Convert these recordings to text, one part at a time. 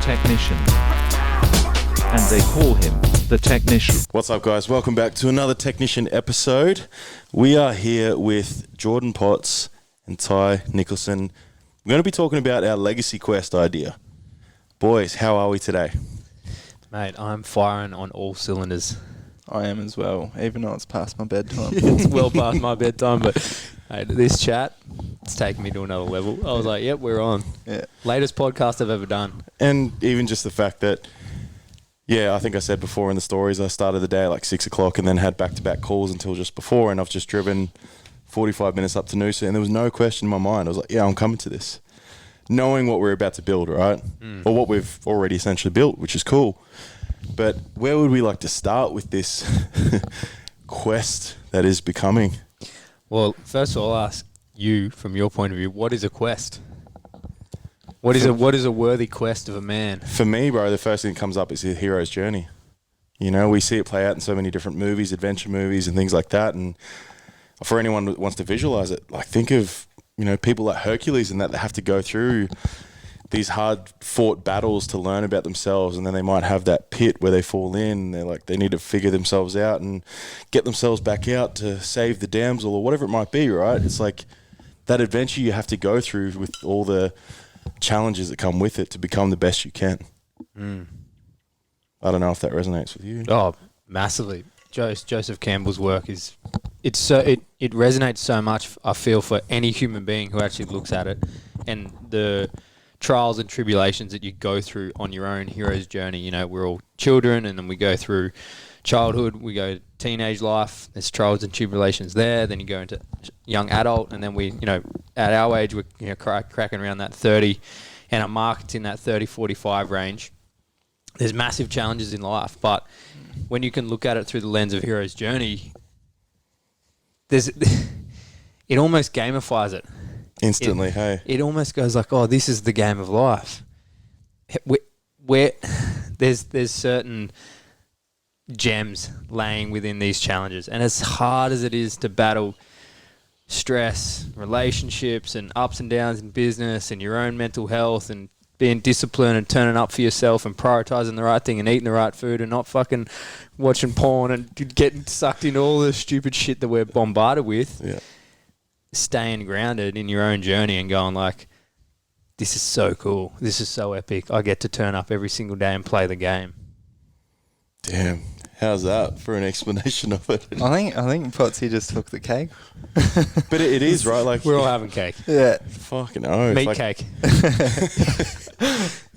technician. And they call him the technician. What's up, guys? Welcome back to another Technician episode. We are here with Jordan Potts and Ty Nicholson. We're going to be talking about our Legacy Quest idea. Boys, how are we today? Mate, I'm firing on all cylinders. I am as well, even though it's past my bedtime. It's well past my bedtime, but hey, this chat, it's taken me to another level. I was like, yep, we're on. Yeah. Latest podcast I've ever done. And even just the fact that, I think I said before in the stories, I started the day at like 6 o'clock and then had back-to-back calls until just before, and I've just driven 45 minutes up to Noosa, and there was no question in my mind. I was like, yeah, I'm coming to this. Knowing what we're about to build, right? Or what we've already essentially built, which is cool. But where would we like to start with this quest that is becoming? Well, first of all, I'll ask you, from your point of view, what is a quest? What is a worthy quest of a man? For me, bro, the first thing that comes up is the hero's journey. You know, we see it play out in so many different movies, adventure movies and things like that. And for anyone that wants to visualize it, like think of, people like Hercules and that have to go through these hard-fought battles to learn about themselves, and then they might have that pit where they fall in. They're like, they need to figure themselves out and get themselves back out to save the damsel or whatever it might be, right? It's like that adventure you have to go through with all the challenges that come with it to become the best you can. I don't know if that resonates with you. Oh, massively. Joseph Campbell's work it resonates so much, I feel, for any human being who actually looks at it, and the trials and tribulations that you go through on your own hero's journey. We're all children, and then we go through childhood, we go to teenage life, there's trials and tribulations there, then you go into young adult, and then we, at our age, we're cracking around that 30, and our market's in that 30, 45 range. There's massive challenges in life, but when you can look at it through the lens of hero's journey, it almost gamifies it. Instantly, It almost goes like, oh, this is the game of life. Where there's certain gems laying within these challenges. And as hard as it is to battle stress, relationships, and ups and downs in business, and your own mental health, and being disciplined and turning up for yourself and prioritizing the right thing and eating the right food and not fucking watching porn and getting sucked into all the stupid shit that we're bombarded with. Yeah. Staying grounded in your own journey and going like, this is so cool. This is so epic. I get to turn up every single day and play the game. Damn. How's that for an explanation of it? I think Potsy just took the cake. But it is, right? Like We're all having cake. Yeah. fucking oath. Meat like, cake.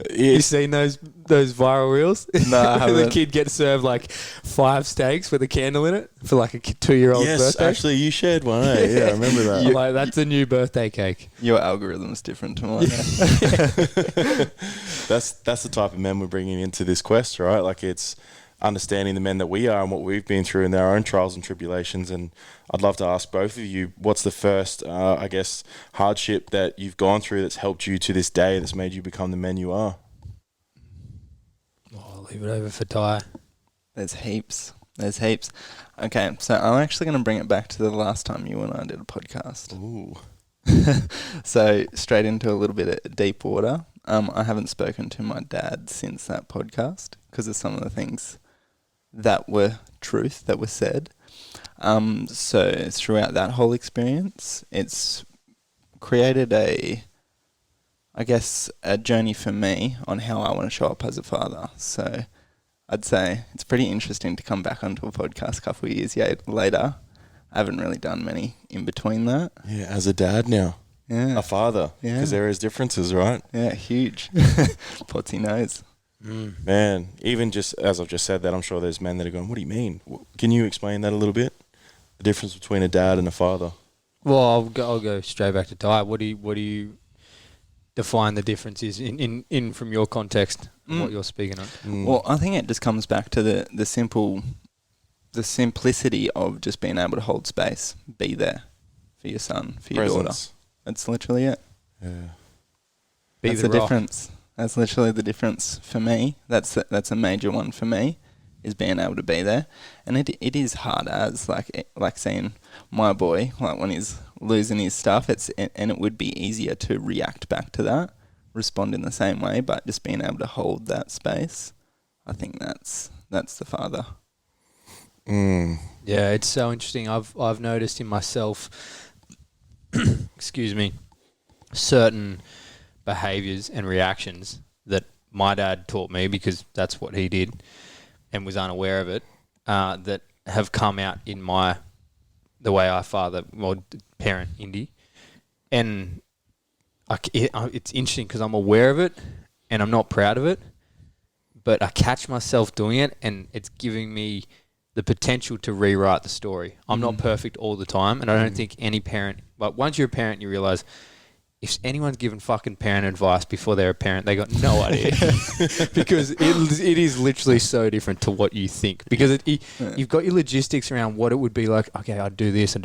Yeah, You seen those viral reels? No, I The haven't. kid gets served like 5 steaks with a candle in it for like a 2-year-old's yes, birthday. actually, you shared one. Yeah, I remember that. I'm like, that's a new birthday cake. Your algorithm's different to mine. That's the type of men we're bringing into this quest, right? Like it's understanding the men that we are and what we've been through in our own trials and tribulations. And I'd love to ask both of you, what's the first, hardship that you've gone through that's helped you to this day, that's made you become the men you are? Oh, I'll leave it over for Ty. There's heaps. Okay, so I'm actually going to bring it back to the last time you and I did a podcast. Ooh. So straight into a little bit of deep water. I haven't spoken to my dad since that podcast because of some of the things that were truth that were said. So throughout that whole experience, it's created a journey for me on how I want to show up as a father. So I'd say it's pretty interesting to come back onto a podcast a couple of years later. I haven't really done many in between that. Yeah, as a dad now. Yeah. A father. Yeah. Because there is differences, right? Yeah, huge. Potsy knows. Man, even just as I've just said that, I'm sure there's men that are going, what do you mean? Can you explain that a little bit? The difference between a dad and a father? Well, I'll go straight back to Ty. What do you define the differences in from your context, what you're speaking on? Well, I think it just comes back to the simplicity of just being able to hold space, be there for your son, for your daughter. That's literally it. Yeah. That's the difference. That's literally the difference for me. That's a major one for me, is being able to be there. And it is hard as like seeing my boy, like when he's losing his stuff, and it would be easier to react back to that respond in the same way, but just being able to hold that space, I think that's the father. Yeah, it's so interesting. I've noticed in myself, excuse me, certain behaviours and reactions that my dad taught me, because that's what he did and was unaware of it, that have come out in the way I parent Indy. And it's interesting because I'm aware of it and I'm not proud of it, but I catch myself doing it, and it's giving me the potential to rewrite the story. I'm not perfect all the time, and I don't think any parent, but once you're a parent, you realise if anyone's given fucking parent advice before they're a parent, they got no idea. Because it is literally so different to what you think. Because you've got your logistics around what it would be like, okay, I'll do this.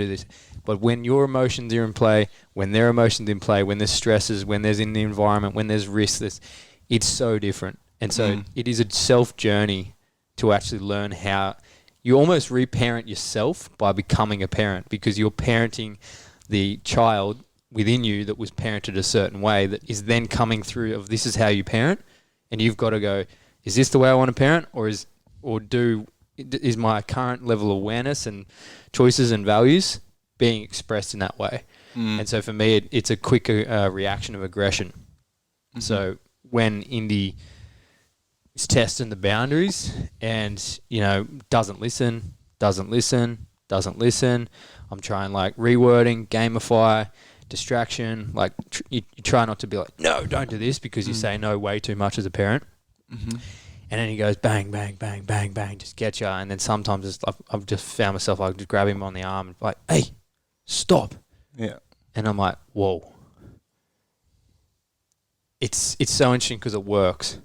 But when your emotions are in play, when their emotions in play, when there's stresses, when there's in the environment, when there's risks, it's so different. And so it is a self-journey to actually learn how you almost reparent yourself by becoming a parent, because you're parenting the child within you that was parented a certain way that is then coming through of this is how you parent, and you've got to go, is this the way I want to parent, or is my current level of awareness and choices and values being expressed in that way? And so for me, it's a quick reaction of aggression. So when Indy is testing the boundaries and, doesn't listen, I'm trying rewording, gamify, distraction, you try not to be like, no, don't do this, because you say no way too much as a parent. And then he goes bang, bang, bang, bang, bang, just get you. And then sometimes I've just found myself, I just grab him on the arm and like, hey, stop. Yeah. And I'm like, whoa. It's so interesting because it works.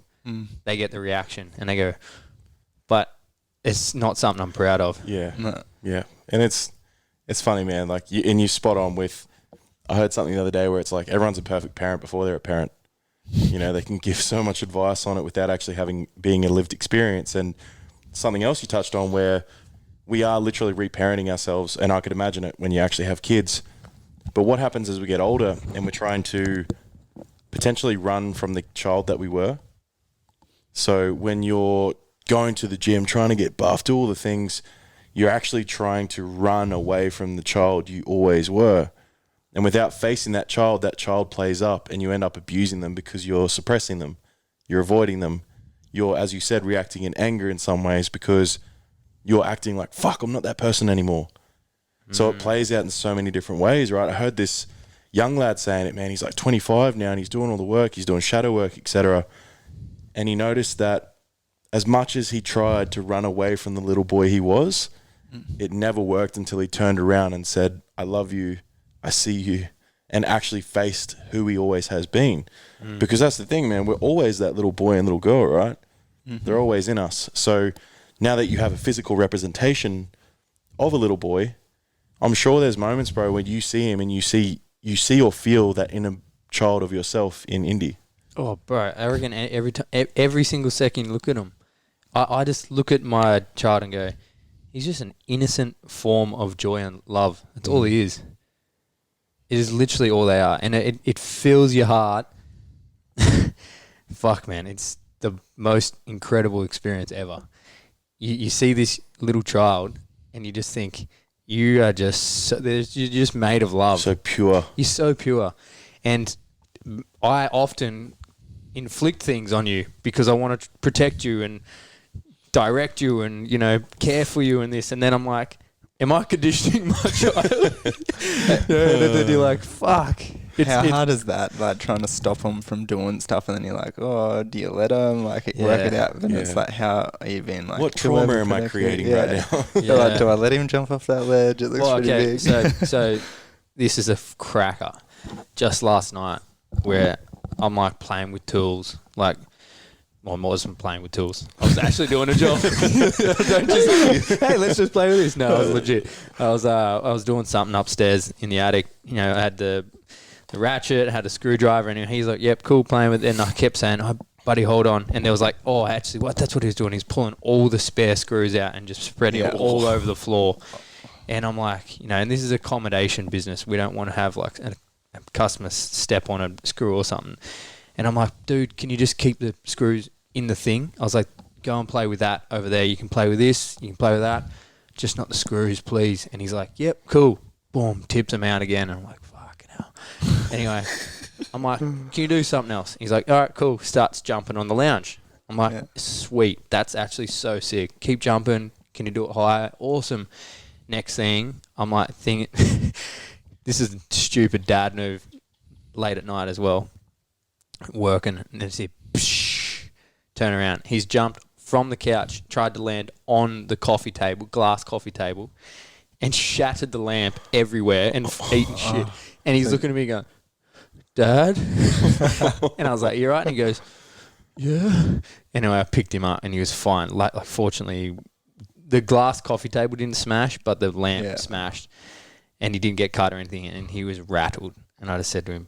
They get the reaction and they go, but it's not something I'm proud of. Yeah. No. Yeah. And it's funny, man. And you spot on with, I heard something the other day where it's like everyone's a perfect parent before they're a parent. They can give so much advice on it without actually being a lived experience. And something else you touched on where we are literally reparenting ourselves, and I could imagine it when you actually have kids. But what happens as we get older and we're trying to potentially run from the child that we were? So when you're going to the gym, trying to get buffed, do all the things, you're actually trying to run away from the child you always were. And without facing that child plays up, and you end up abusing them because you're suppressing them. You're avoiding them. You're, as you said, reacting in anger in some ways because you're acting like, fuck, I'm not that person anymore. So it plays out in so many different ways, right? I heard this young lad saying it, man. He's like 25 now and he's doing all the work. He's doing shadow work, etc. And he noticed that as much as he tried to run away from the little boy he was, it never worked until he turned around and said, I love you, I see you, and actually faced who he always has been. Because that's the thing, man. We're always that little boy and little girl, right? They're always in us. So now that you have a physical representation of a little boy, I'm sure there's moments, bro, when you see him and you see or feel that inner child of yourself in Indy. Oh, bro, I reckon every single second you look at him, I just look at my child and go, he's just an innocent form of joy and love. That's all he is. It is literally all they are. And it fills your heart. Fuck, man. It's the most incredible experience ever. You see this little child and you just think, you are just, you're just made of love. So pure. You're so pure. And I often inflict things on you because I want to protect you and direct you and, care for you and this. And then I'm like, am I conditioning my child? And then you're like, fuck. How hard is that? Like trying to stop them from doing stuff, and then you're like, oh, do you let them work it out? And it's like, how are you being like? What trauma am I creating right now? You're like, do I let him jump off that ledge? It looks pretty big. So this is a cracker. Just last night, where I'm playing with tools, I wasn't playing with tools. I was actually doing a job. Don't just, hey, let's just play with this. No, I was legit. I was doing something upstairs in the attic. I had the ratchet, had a screwdriver, and he's like, yep, cool, playing with it. And I kept saying, oh, buddy, hold on. And there was like, oh, actually, that's what he was doing. He's pulling all the spare screws out and just spreading it all over the floor. And I'm like, and this is a accommodation business. We don't want to have a customer step on a screw or something. And I'm like, dude, can you just keep the screws in the thing? I was like, go and play with that over there. You can play with this. You can play with that. Just not the screws, please. And he's like, yep, cool. Boom, tips them out again. And I'm like, fucking hell. Anyway, I'm like, can you do something else? He's like, all right, cool. Starts jumping on the lounge. I'm like, sweet. That's actually so sick. Keep jumping. Can you do it higher? Awesome. Next thing, I'm like, this is a stupid dad move late at night as well. Working. And then see, turn around. He's jumped from the couch, tried to land on the coffee table, glass coffee table, and shattered the lamp everywhere and eaten shit. And he's looking at me going, Dad? And I was like, you right? And he goes, yeah. Anyway, I picked him up and he was fine. Like fortunately, the glass coffee table didn't smash, but the lamp smashed. And he didn't get cut or anything. And he was rattled. And I just said to him,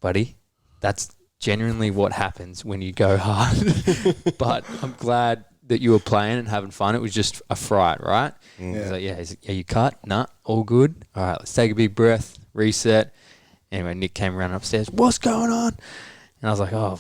buddy, that's genuinely what happens when you go hard. But I'm glad that you were playing and having fun. It was just a fright, right? He's like, are you cut? Nah, all good. All right, let's take a big breath, reset. Anyway, Nick came around upstairs. What's going on? And I was like, oh,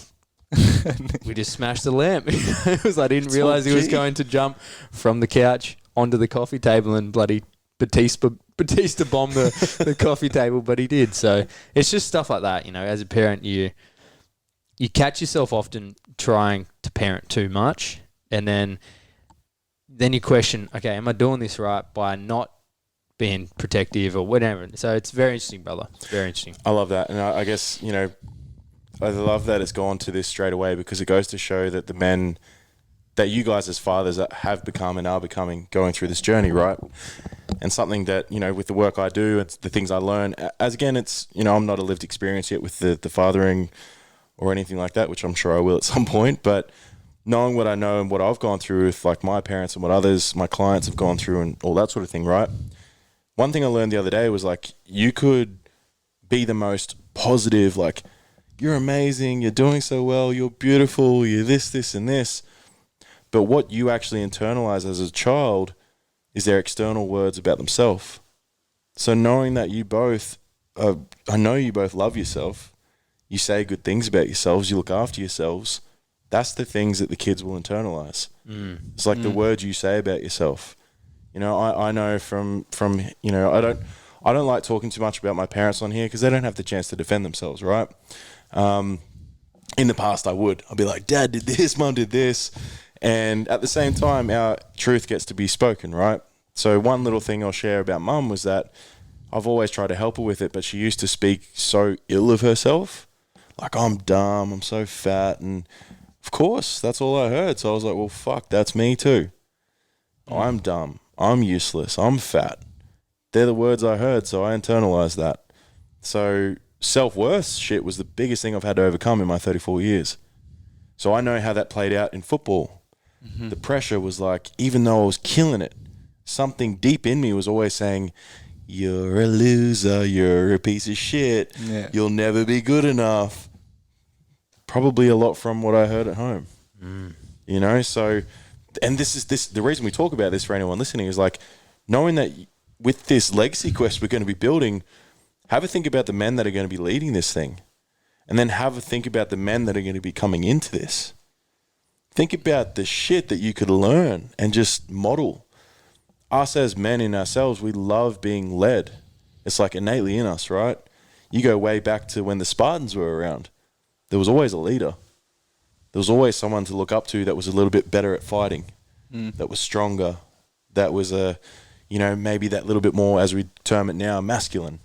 we just smashed the lamp. It was, I didn't realize he was going to jump from the couch onto the coffee table and bloody Batista bomb the coffee table, but he did. So it's just stuff like that, you know. As a parent, you catch yourself often trying to parent too much, and then you question, okay, am I doing this right by not being protective or whatever? So it's very interesting, brother. It's very interesting. I love that. And I guess, you know, I love that it's gone to this straight away, because it goes to show that the men that you guys as fathers have become and are becoming going through this journey, right? And something that, you know, with the work I do, it's the things I learn. As again, it's, you know, I'm not a lived experience yet with the fathering or anything like that, which I'm sure I will at some point. But knowing what I know and what I've gone through with like my parents and what others, my clients have gone through and all that sort of thing, right? One thing I learned the other day was like, you could be the most positive, like, you're amazing, you're doing so well, you're beautiful, you're this, this, and this. But what you actually internalize as a child is their external words about themselves. So knowing that you both, I know you both love yourself, you say good things about yourselves, you look after yourselves, that's the things that the kids will internalize. It's like the words you say about yourself. You know, I know from you know, I don't like talking too much about my parents on here because they don't have the chance to defend themselves, right? In the past, I would. I'd be like, Dad did this, Mum did this. And at the same time, our truth gets to be spoken, right? So one little thing I'll share about Mum was that I've always tried to help her with it, but she used to speak so ill of herself. Like, I'm dumb, I'm so fat. And of course, that's all I heard. So I was like, well, fuck, that's me too. I'm dumb. I'm useless. I'm fat. They're the words I heard, so I internalized that. So self-worth shit was the biggest thing I've had to overcome in my 34 years. So I know how that played out in football. The pressure was like, even though I was killing it, something deep in me was always saying, you're a loser, you're a piece of shit, you'll never be good enough. Probably a lot from what I heard at home. You know, so, and this is the reason we talk about this for anyone listening is like, knowing that with this legacy quest we're going to be building, have a think about the men that are going to be leading this thing. And then have a think about the men that are going to be coming into this. Think about the shit that you could learn and just model. Us as men in ourselves, we love being led. It's like innately in us, right? You go way back to when the Spartans were around. There was always a leader. There was always someone to look up to that was a little bit better at fighting, that was stronger, that was you know, maybe that little bit more, as we term it now, masculine.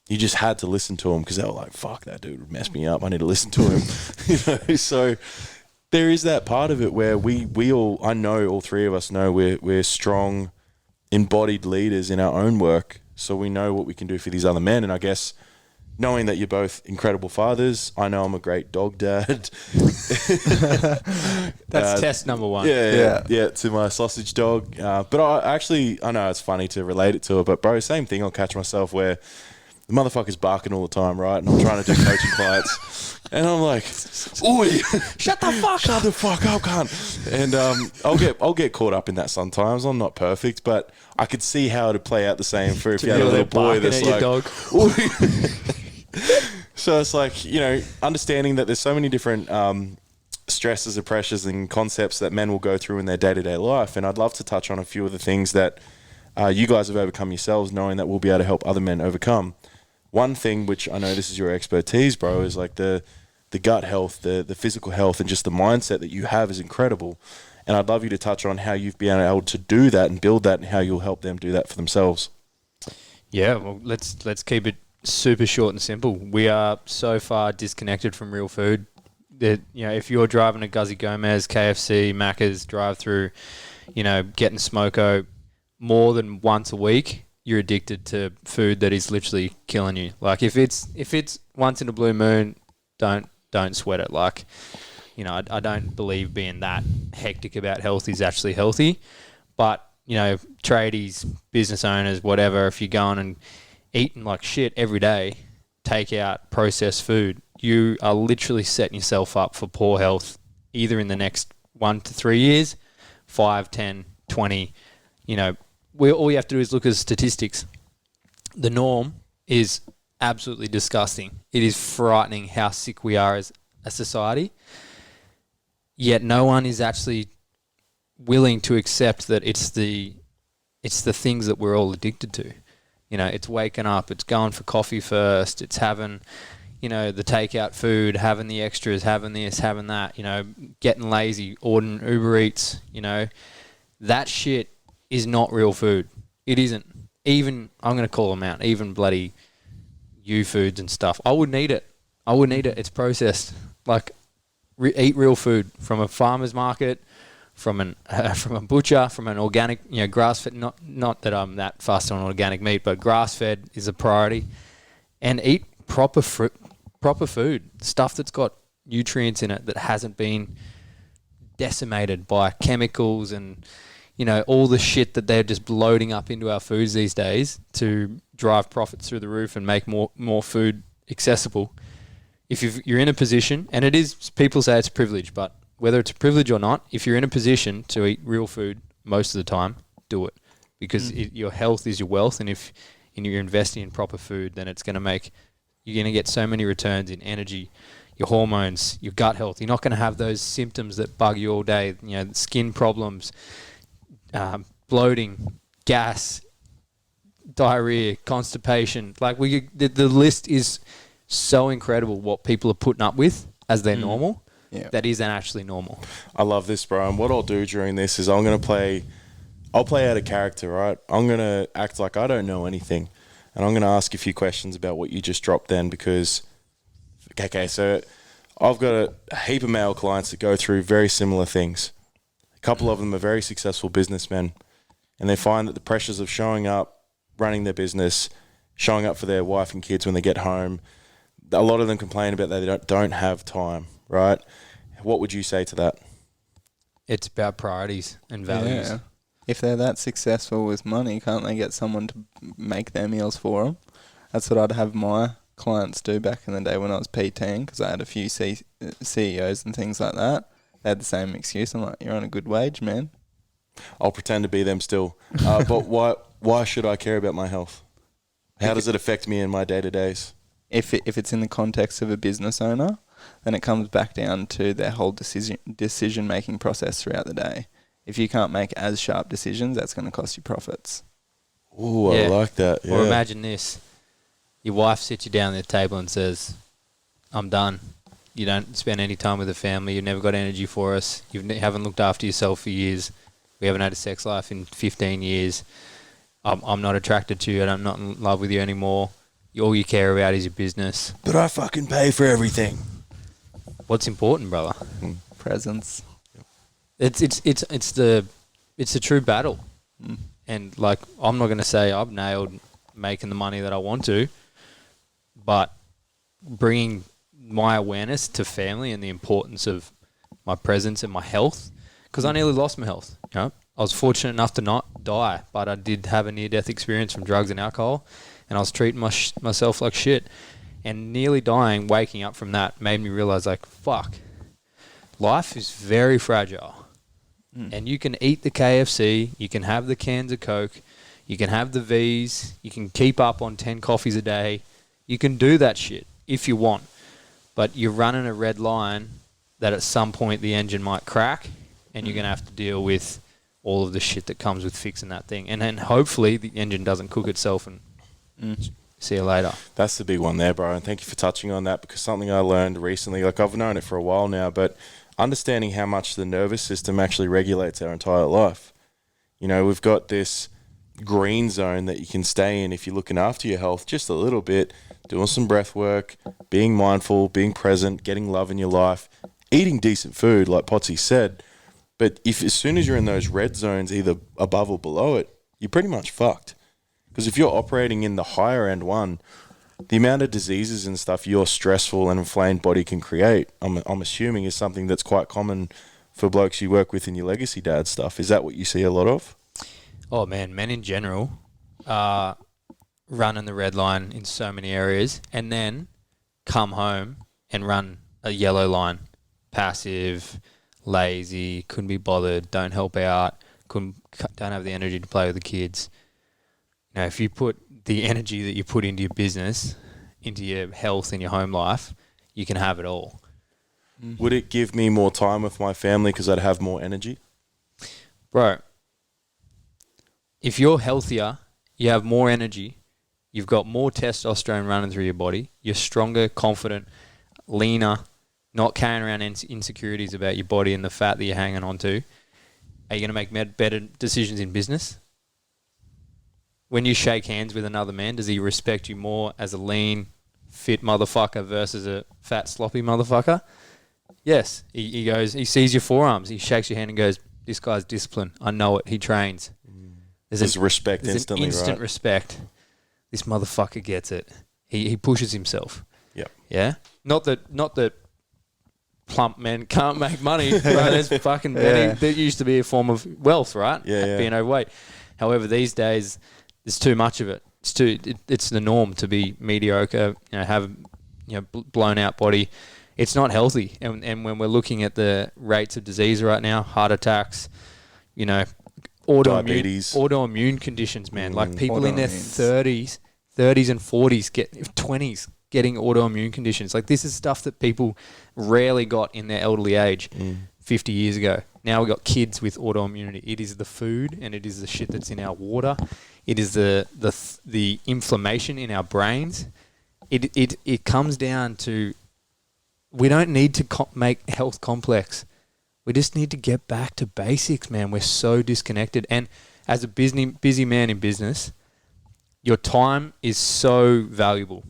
You just had to listen to him because they were like, fuck, that dude would mess me up. I need to listen to him. You know, so there is that part of it where we all, I know all three of us know we're strong, embodied leaders in our own work. So we know what we can do for these other men. And I guess knowing that you're both incredible fathers, I know I'm a great dog dad. That's test number one. Yeah, to my sausage dog. But I know it's funny to relate it to it, but bro, same thing. I'll catch myself where the motherfucker's barking all the time, right? And I'm trying to do coaching clients. And I'm like, oi, shut the fuck up, cunt. And I'll get caught up in that sometimes. I'm not perfect, but I could see how it'd play out the same for if you had a little boy that's like, dog. So it's like, understanding that there's so many different stresses and pressures and concepts that men will go through in their day-to-day life. And I'd love to touch on a few of the things that you guys have overcome yourselves, knowing that we'll be able to help other men overcome. One thing, which I know this is your expertise, bro, is like the gut health, the physical health, and just the mindset that you have is incredible. And I'd love you to touch on how you've been able to do that and build that, and how you'll help them do that for themselves. Yeah, well, let's keep it super short and simple. We are so far disconnected from real food that, if you're driving a Guzzy Gomez, KFC, Macca's drive-through, getting smoko more than once a week, you're addicted to food that is literally killing you. Like if it's once in a blue moon, don't sweat it. Like, I don't believe being that hectic about health is actually healthy. But, tradies, business owners, whatever, if you're going and eating like shit every day, take out processed food, you are literally setting yourself up for poor health either in the next 1 to 3 years, 5, 10, 20. All you have to do is look at statistics. The norm is absolutely disgusting. It is frightening how sick we are as a society. Yet no one is actually willing to accept that it's the things that we're all addicted to. It's waking up, it's going for coffee first, it's having, the takeout food, having the extras, having this, having that, getting lazy, ordering Uber Eats, that shit is not real food. It isn't. Even, I'm going to call them out, even bloody U-Foods and stuff. I wouldn't eat it. It's processed. Like, eat real food from a farmer's market, from a butcher, from an organic, grass-fed. Not that I'm that fussed on organic meat, but grass-fed is a priority. And eat proper food, stuff that's got nutrients in it that hasn't been decimated by chemicals and all the shit that they're just loading up into our foods these days to drive profits through the roof and make more food accessible. If you're in a position, and it is, people say it's a privilege, but whether it's a privilege or not, if you're in a position to eat real food most of the time, do it. Because your health is your wealth, and if you're investing in proper food, then you're going to get so many returns in energy, your hormones, your gut health. You're not going to have those symptoms that bug you all day, skin problems, bloating, gas, diarrhea, constipation. Like the list is so incredible what people are putting up with as their normal. Yeah. That isn't actually normal. I love this, bro. And what I'll do during this is I'll play out a character, right? I'm going to act like I don't know anything. And I'm going to ask a few questions about what you just dropped then, because, okay, so I've got a heap of male clients that go through very similar things. A couple of them are very successful businessmen, and they find that the pressures of showing up, running their business, showing up for their wife and kids when they get home, a lot of them complain about that they don't have time, right? What would you say to that? It's about priorities and values. Yeah. If they're that successful with money, can't they get someone to make their meals for them? That's what I'd have my clients do back in the day when I was PTing, because I had a few CEOs and things like that. They had the same excuse. I'm like, you're on a good wage, man. I'll pretend to be them still. But why should I care about my health? How does it affect me in my day-to-days? If it's in the context of a business owner, then it comes back down to their whole decision-making process throughout the day. If you can't make as sharp decisions, that's going to cost you profits. Ooh, I like that. Yeah. Or imagine this. Your wife sits you down at the table and says, I'm done. You don't spend any time with the family. You've never got energy for us. You haven't looked after yourself for years. We haven't had a sex life in 15 years. I'm not attracted to you. I'm not in love with you anymore. All you care about is your business. But I fucking pay for everything. What's important, brother? Presence. It's the true battle. And like, I'm not going to say I've nailed making the money that I want to, but bringing my awareness to family and the importance of my presence and my health, because I nearly lost my health. I was fortunate enough to not die, but I did have a near-death experience from drugs and alcohol, and I was treating myself like shit. And nearly dying, waking up from that, made me realize, like, fuck, life is very fragile. And you can eat the KFC, you can have the cans of Coke, you can have the V's, you can keep up on 10 coffees a day. You can do that shit. if you want, but you're running a red line that at some point the engine might crack, and you're going to have to deal with all of the shit that comes with fixing that thing. And then hopefully the engine doesn't cook itself and see you later. That's the big one there, bro. And thank you for touching on that, because something I learned recently, like I've known it for a while now, but understanding how much the nervous system actually regulates our entire life. You know, we've got this green zone that you can stay in if you're looking after your health just a little bit, doing some breath work, being mindful, being present, getting love in your life, eating decent food, like Potsy said. But if as soon as you're in those red zones, either above or below it, you're pretty much fucked. Because if you're operating in the higher end one, the amount of diseases and stuff your stressful and inflamed body can create, I'm assuming is something that's quite common for blokes you work with in your legacy dad stuff. Is that what you see a lot of? Oh, man, men in general are running the red line in so many areas and then come home and run a yellow line. Passive, lazy, couldn't be bothered, don't help out, don't have the energy to play with the kids. Now, if you put the energy that you put into your business, into your health and your home life, you can have it all. Would it give me more time with my family because I'd have more energy? Bro, if you're healthier, you have more energy, you've got more testosterone running through your body, you're stronger, confident, leaner, not carrying around insecurities about your body and the fat that you're hanging on to. Are you going to make better decisions in business? When you shake hands with another man, does he respect you more as a lean, fit motherfucker versus a fat, sloppy motherfucker? Yes. He goes, he sees your forearms, he shakes your hand and goes, this guy's disciplined. I know it. He trains. There's respect instantly, instant right? respect. This motherfucker gets it. He pushes himself. Yep. Yeah? Not that plump men can't make money. Right? There's fucking many. That used to be a form of wealth, right? Yeah. Being overweight. However, these days, there's too much of it. It's the norm to be mediocre, have blown out body. It's not healthy. And when we're looking at the rates of disease right now, heart attacks, autoimmune conditions, man. Like people in their 30s and 40s, 20s, getting autoimmune conditions. Like this is stuff that people rarely got in their elderly age 50 years ago. Now we've got kids with autoimmunity. It is the food and it is the shit that's in our water. It is the inflammation in our brains. It comes down to, we don't need to make health complex. We just need to get back to basics, man. We're so disconnected. And as a busy man in business, your time is so valuable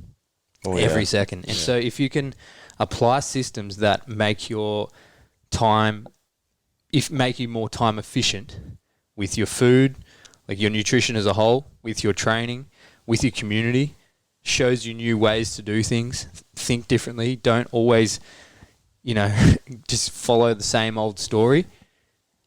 every second. And so if you can apply systems that make your time, make you more time efficient with your food, like your nutrition as a whole, with your training, with your community, shows you new ways to do things, think differently, don't always, just follow the same old story.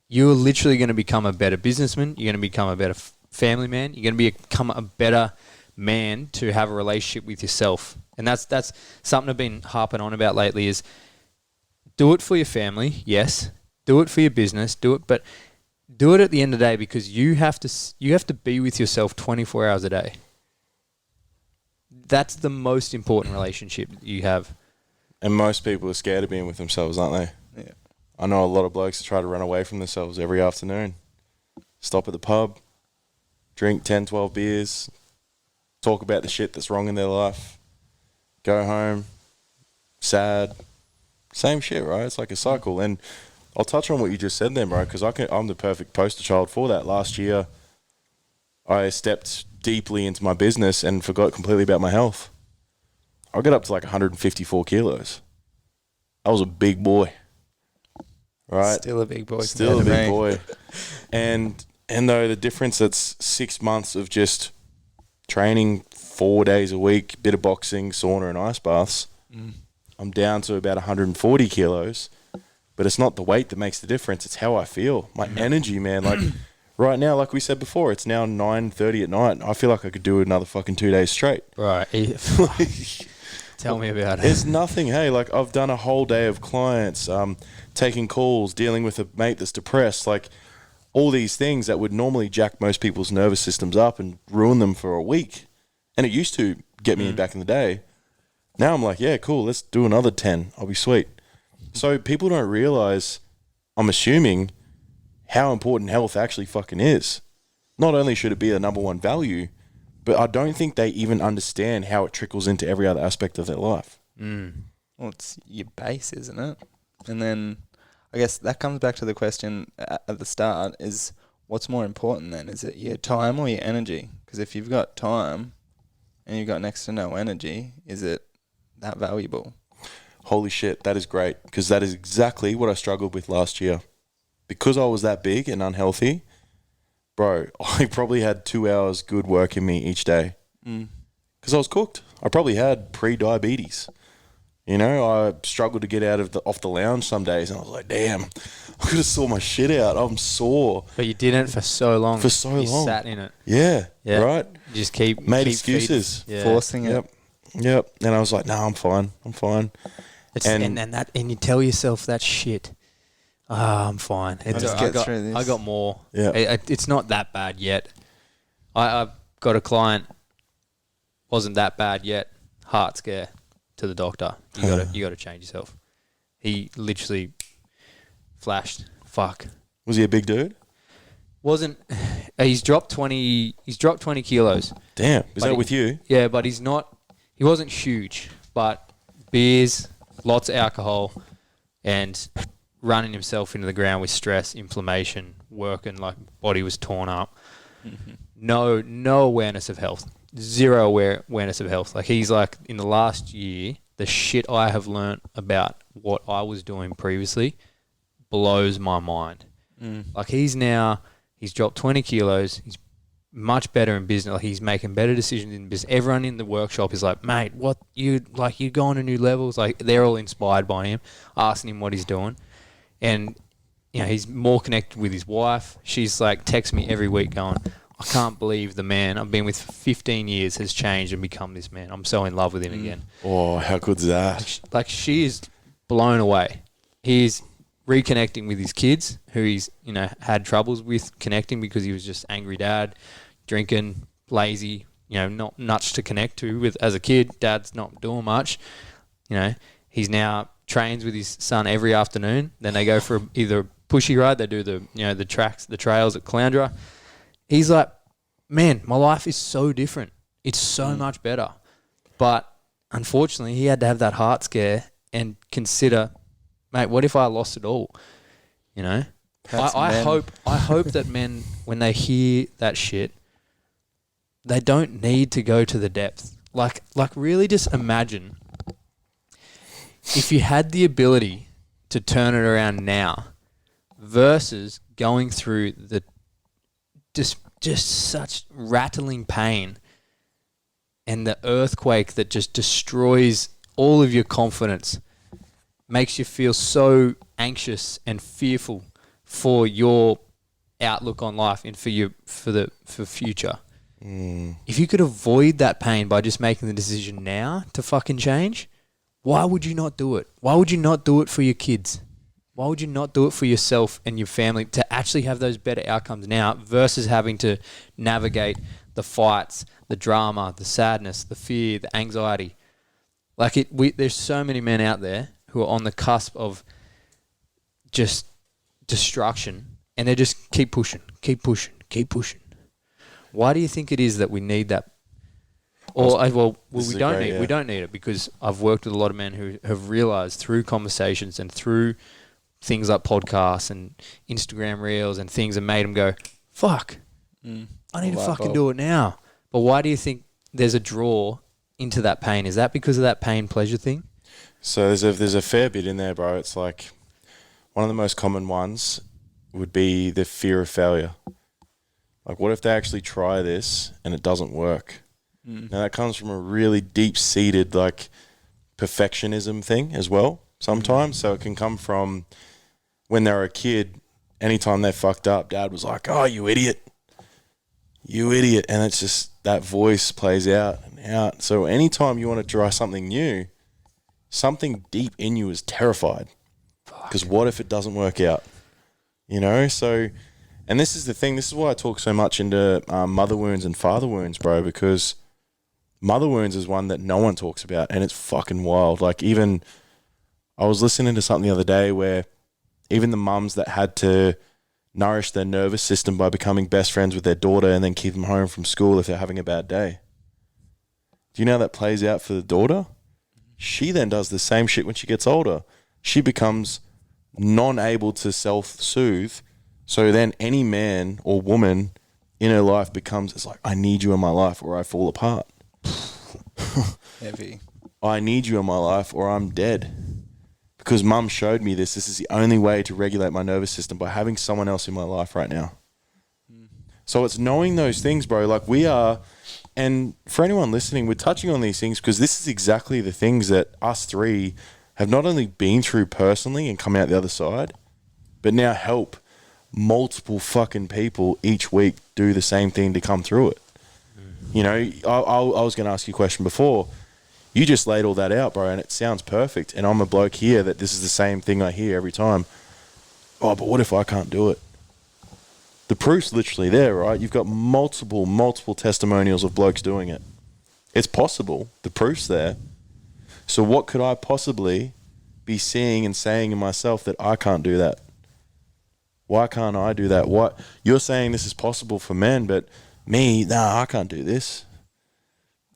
You're literally going to become a better businessman. You're going to become a better family man. You're going to become a better man to have a relationship with yourself. And that's something I've been harping on about lately is do it for your family, yes. Do it for your business, but do it at the end of the day because you have to be with yourself 24 hours a day. That's the most important relationship you have. And most people are scared of being with themselves, aren't they? Yeah. I know a lot of blokes that try to run away from themselves every afternoon. Stop at the pub, drink 10, 12 beers, talk about the shit that's wrong in their life, go home, sad. Same shit, right? It's like a cycle. And I'll touch on what you just said then, bro, because I'm the perfect poster child for that. Last year, I stepped deeply into my business and forgot completely about my health. I got up to like 154 kilos. I was a big boy, right? Still a big boy. Still a big boy. And though the difference, that's 6 months of just training 4 days a week, bit of boxing, sauna and ice baths. I'm down to about 140 kilos, but it's not the weight that makes the difference. It's how I feel. My energy, man. Like right now, like we said before, it's now 9:30 at night. I feel like I could do another fucking 2 days straight. Right. Tell me about it. It's nothing. Hey, like I've done a whole day of clients, taking calls, dealing with a mate that's depressed, like all these things that would normally jack most people's nervous systems up and ruin them for a week. And it used to get me back in the day. Now I'm like, yeah, cool, let's do another 10. I'll be sweet. So people don't realize, I'm assuming, how important health actually fucking is. Not only should it be a number one value, but I don't think they even understand how it trickles into every other aspect of their life. Well, it's your base, isn't it? And then I guess that comes back to the question at the start is what's more important then? Is it your time or your energy? Because if you've got time and you've got next to no energy, is it that valuable? Holy shit, that is great, because that is exactly what I struggled with last year. Because I was that big and unhealthy, bro, I probably had 2 hours good work in me each day. Because I was cooked. I probably had pre-diabetes. You know, I struggled to get out of off the lounge some days, and I was like, damn, I could have saw my shit out. I'm sore. But you didn't for so long. For so you long. sat in it. Yeah, Yeah. right? You just keep Made keep excuses. feeding. Yeah. Forcing it. Yep. And I was like, no, I'm fine. It's, And- and you tell yourself that shit. I'm fine. It's, just get through this. I got more. Yeah. It's not that bad yet. I've got a client. Wasn't that bad yet. Heart scare to the doctor. You got to change yourself. He literally flashed. Fuck. Was he a big dude? Wasn't. He's dropped 20. He's dropped 20 kilos. Damn. Is But that he- with you? Yeah, but he's not. He wasn't huge, but beers, lots of alcohol, and running himself into the ground with stress, inflammation, working like body was torn up. No awareness of health. Zero awareness of health. Like he's like in the last year, the shit I have learnt about what I was doing previously blows my mind. Like he's dropped 20 kilos. He's much better in business. Like he's making better decisions in business. Everyone in the workshop is like, mate, you're going to new levels. Like they're all inspired by him, asking him what he's doing. And, you know, he's more connected with his wife. She's like, texts me every week going, I can't believe the man I've been with for 15 years has changed and become this man. I'm so in love with him again. Oh, how good's that? Like she is blown away. He's reconnecting with his kids who he's, you know, had troubles with connecting because he was just angry dad, drinking, lazy, you know, not much to connect to with as a kid. Dad's not doing much. You know, he's now trains with his son every afternoon. Then they go for either a pushy ride. They do the trails at Caloundra. He's like, man, my life is so different. It's so much better. But unfortunately, he had to have that heart scare and consider, mate, what if I lost it all? You know, I hope that men, when they hear that shit, they don't need to go to the depth. Like really, just imagine if you had the ability to turn it around now versus going through the just such rattling pain and the earthquake that just destroys all of your confidence, makes you feel so anxious and fearful for your outlook on life and for future. If you could avoid that pain by just making the decision now to fucking change, why would you not do it? Why would you not do it for your kids? Why would you not do it for yourself and your family to actually have those better outcomes now versus having to navigate the fights, the drama, the sadness, the fear, the anxiety? Like there's so many men out there who are on the cusp of just destruction, and they just keep pushing. Why do you think it is that we need that? Or we don't need it, because I've worked with a lot of men who have realized through conversations and through things like podcasts and Instagram reels and things, and made them go, fuck, I need to fucking do it now. But why do you think there's a draw into that pain? Is that because of that pain pleasure thing? So there's a fair bit in there, bro. It's like one of the most common ones would be the fear of failure. Like, what if they actually try this and it doesn't work? Now, that comes from a really deep-seated, like, perfectionism thing as well sometimes. So it can come from when they were a kid, anytime they fucked up, dad was like, oh, you idiot. And it's just that voice plays out and out. So anytime you want to try something new, something deep in you is terrified. Because what if it doesn't work out? You know? So, and this is the thing. This is why I talk so much into mother wounds and father wounds, bro, because mother wounds is one that no one talks about, and it's fucking wild. Like, even I was listening to something the other day where even the mums that had to nourish their nervous system by becoming best friends with their daughter and then keep them home from school if they're having a bad day. Do you know how that plays out for the daughter? She then does the same shit when she gets older. She becomes non-able to self-soothe. So then any man or woman in her life becomes, it's like, I need you in my life or I fall apart. Heavy. I need you in my life or I'm dead. Because mum showed me this. This is the only way to regulate my nervous system, by having someone else in my life right now. So it's knowing those things, bro. Like, we are, and for anyone listening, we're touching on these things because this is exactly the things that us three have not only been through personally and come out the other side, but now help multiple fucking people each week do the same thing to come through it. You know, I was going to ask you a question before. You just laid all that out, bro, and it sounds perfect. And I'm a bloke here that this is the same thing I hear every time. Oh, but what if I can't do it? The proof's literally there, right? You've got multiple testimonials of blokes doing it. It's possible. The proof's there. So what could I possibly be seeing and saying in myself that I can't do that? Why can't I do that? What you're saying this is possible for men, but me, nah, I can't do this.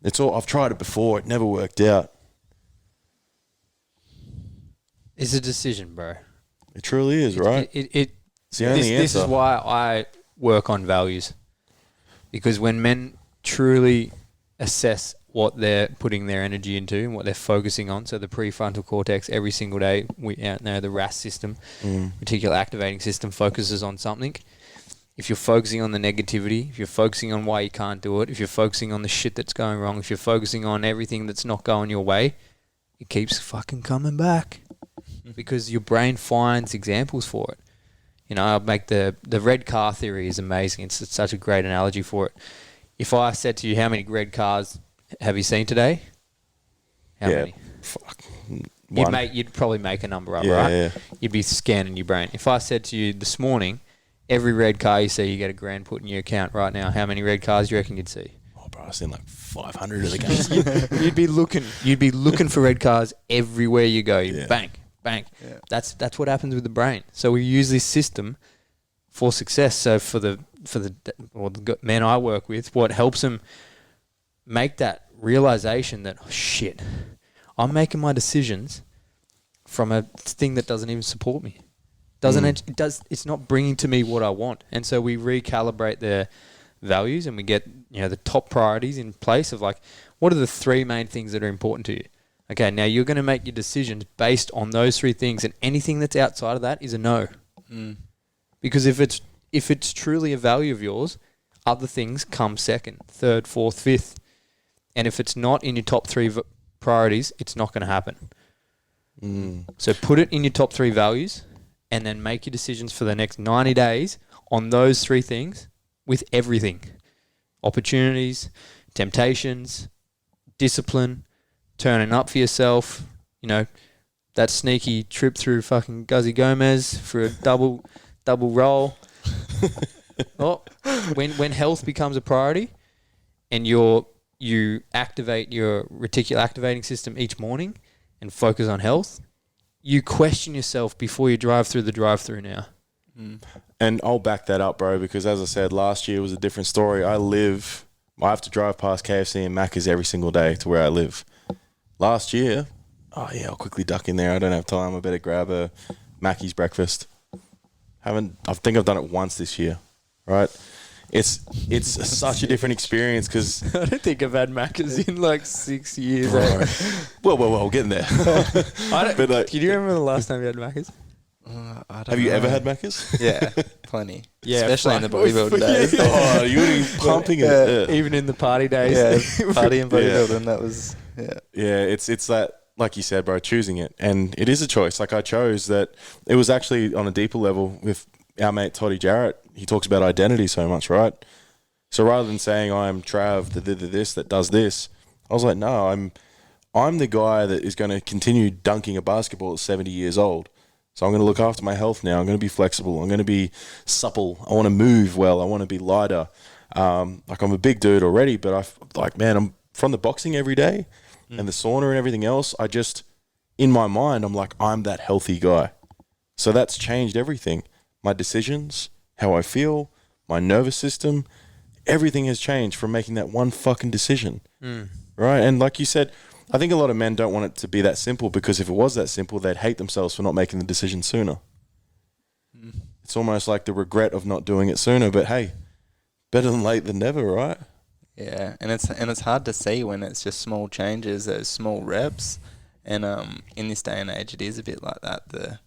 It's all, I've tried it before. It never worked out. It's a decision, bro. It truly is, right? It's the only This answer. is why I work on values. Because when men truly assess what they're putting their energy into and what they're focusing on, so the prefrontal cortex every single day, the RAS system, reticular activating system, focuses on something. If you're focusing on the negativity, if you're focusing on why you can't do it, if you're focusing on the shit that's going wrong, if you're focusing on everything that's not going your way, it keeps fucking coming back because your brain finds examples for it. You know, I'll make the red car theory is amazing. It's such a great analogy for it. If I said to you, how many red cars have you seen today? How many? Fuck. One. You'd probably make a number up, Yeah, right? yeah. You'd be scanning your brain. If I said to you this morning, every red car you see, you get $1,000 put in your account right now. How many red cars do you reckon you'd see? Oh, bro, I've seen like 500 of the games. You'd be looking for red cars everywhere you go. You Yeah. bang. Yeah. That's what happens with the brain. So we use this system for success. So for the men I work with, what helps them make that realization that, oh shit, I'm making my decisions from a thing that doesn't even support me. It's not bringing to me what I want. And so we recalibrate their values and we get, the top priorities in place of like, what are the 3 main things that are important to you? Okay, now you're going to make your decisions based on those 3 things, and anything that's outside of that is a no. Because if it's truly a value of yours, other things come second, third, fourth, fifth. And if it's not in your top 3 priorities, it's not going to happen. So put it in your top 3 values and then make your decisions for the next 90 days on those 3 things with everything. Opportunities, temptations, discipline, turning up for yourself, that sneaky trip through fucking Guzzy Gomez for a double roll. When health becomes a priority and you activate your reticular activating system each morning and focus on health, you question yourself before you drive through the drive-through now. And I'll back that up, bro, because as I said, last year was a different story. I have to drive past KFC and Macca's every single day to where I live. Last year, I'll quickly duck in there. I don't have time. I better grab a Mackey's breakfast. I think I've done it once this year, right? It's such a different experience because I don't think I've had Macca's in like 6 years. well, getting there. Can you remember the last time you had Macca's? Have you ever had Macca's? Yeah, plenty. Yeah, especially in the fuck. bodybuilding days. Oh, you would be pumping it. Even in the party days. Yeah, party and bodybuilding. That was Yeah, it's that, like you said, bro, choosing it. And it is a choice. Like I chose that. It was actually on a deeper level with our mate Toddy Jarrett. He talks about identity so much, right? So rather than saying I'm Trav, this that does this, I was like, no, I'm the guy that is going to continue dunking a basketball at 70 years old. So I'm going to look after my health now. I'm going to be flexible. I'm going to be supple. I want to move well. I want to be lighter. I'm a big dude already, but I'm from the boxing every day and the sauna and everything else, I just, in my mind, I'm like, I'm that healthy guy. So that's changed everything. My decisions, how I feel, my nervous system, everything has changed from making that one fucking decision. Right? And like you said, I think a lot of men don't want it to be that simple, because if it was that simple, they'd hate themselves for not making the decision sooner. It's almost like the regret of not doing it sooner. But hey, better than late than never, right? Yeah, and it's hard to see when it's just small changes, those small reps, and in this day and age, it is a bit like that. The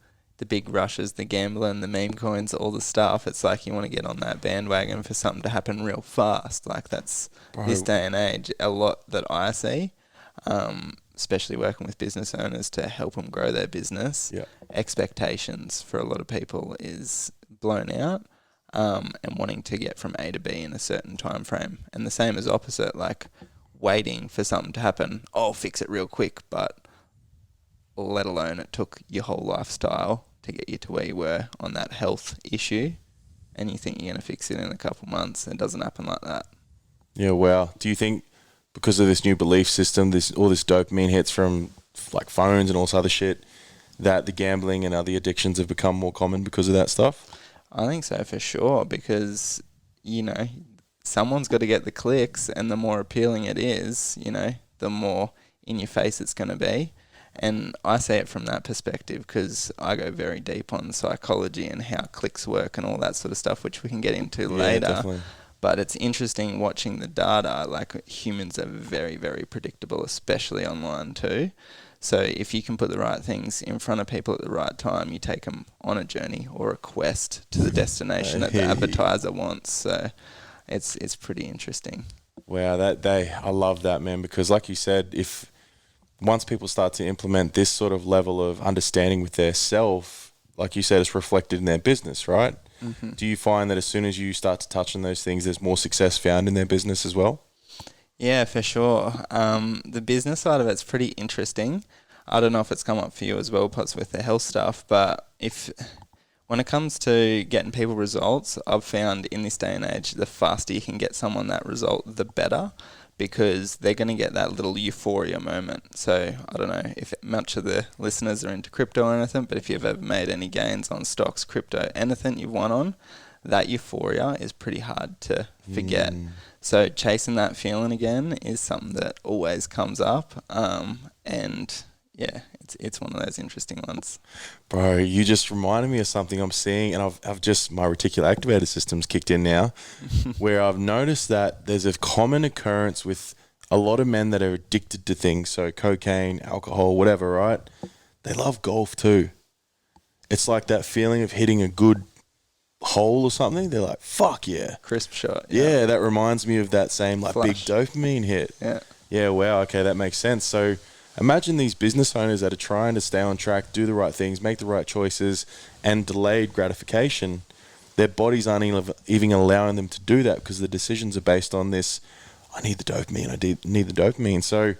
big rushes, the gambling, the meme coins, all the stuff. It's like you want to get on that bandwagon for something to happen real fast. Like that's this day and age a lot that I see, especially working with business owners to help them grow their business. Yeah. Expectations for a lot of people is blown out. And wanting to get from A to B in a certain time frame. And the same as opposite, like waiting for something to happen. I'll fix it real quick, but let alone it took your whole lifestyle to get you to where you were on that health issue, and you think you're going to fix it in a couple months. It doesn't happen like that. Yeah, wow. Do you think because of this new belief system, all this dopamine hits from like phones and all this other shit, that the gambling and other addictions have become more common because of that stuff? I think so, for sure, because, you know, someone's got to get the clicks, and the more appealing it is, you know, the more in your face it's going to be. And I see it from that perspective because I go very deep on psychology and how clicks work and all that sort of stuff, which we can get into later. Definitely. But it's interesting watching the data. Like, humans are very, very predictable, especially online too. So if you can put the right things in front of people at the right time, you take them on a journey or a quest to the destination that the advertiser wants. So it's pretty interesting. Wow, I love that, man, because like you said, if once people start to implement this sort of level of understanding with their self, like you said, it's reflected in their business, right? Mm-hmm. Do you find that as soon as you start to touch on those things, there's more success found in their business as well? Yeah, for sure. The business side of it's pretty interesting. I don't know if it's come up for you as well, Potts, with the health stuff, but when it comes to getting people results, I've found in this day and age, the faster you can get someone that result, the better, because they're going to get that little euphoria moment. So I don't know if much of the listeners are into crypto or anything, but if you've ever made any gains on stocks, crypto, anything you've won on, that euphoria is pretty hard to forget. So chasing that feeling again is something that always comes up. And yeah, it's one of those interesting ones. Bro, you just reminded me of something I'm seeing, and I've just, my reticular activator system's kicked in now, where I've noticed that there's a common occurrence with a lot of men that are addicted to things, so cocaine, alcohol, whatever, right? They love golf too. It's like that feeling of hitting a good hole or something. They're like, fuck yeah. Crisp shot. Yeah, that reminds me of that same like Flush. big dopamine hit. Yeah. Yeah, wow, okay, that makes sense. So imagine these business owners that are trying to stay on track, do the right things, make the right choices, and delayed gratification. Their bodies aren't even allowing them to do that because the decisions are based on this, I need the dopamine, need the dopamine. So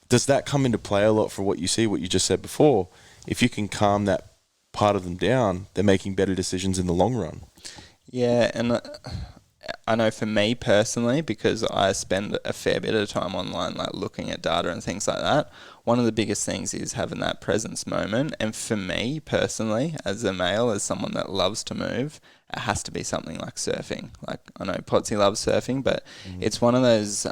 does that come into play a lot for what you see, what you just said before? If you can calm that part of them down, they're making better decisions in the long run. Yeah, and I know for me personally, because I spend a fair bit of time online, like looking at data and things like that, one of the biggest things is having that presence moment. And for me personally, as a male, as someone that loves to move, it has to be something like surfing. Like, I know Potsy loves surfing, but it's one of those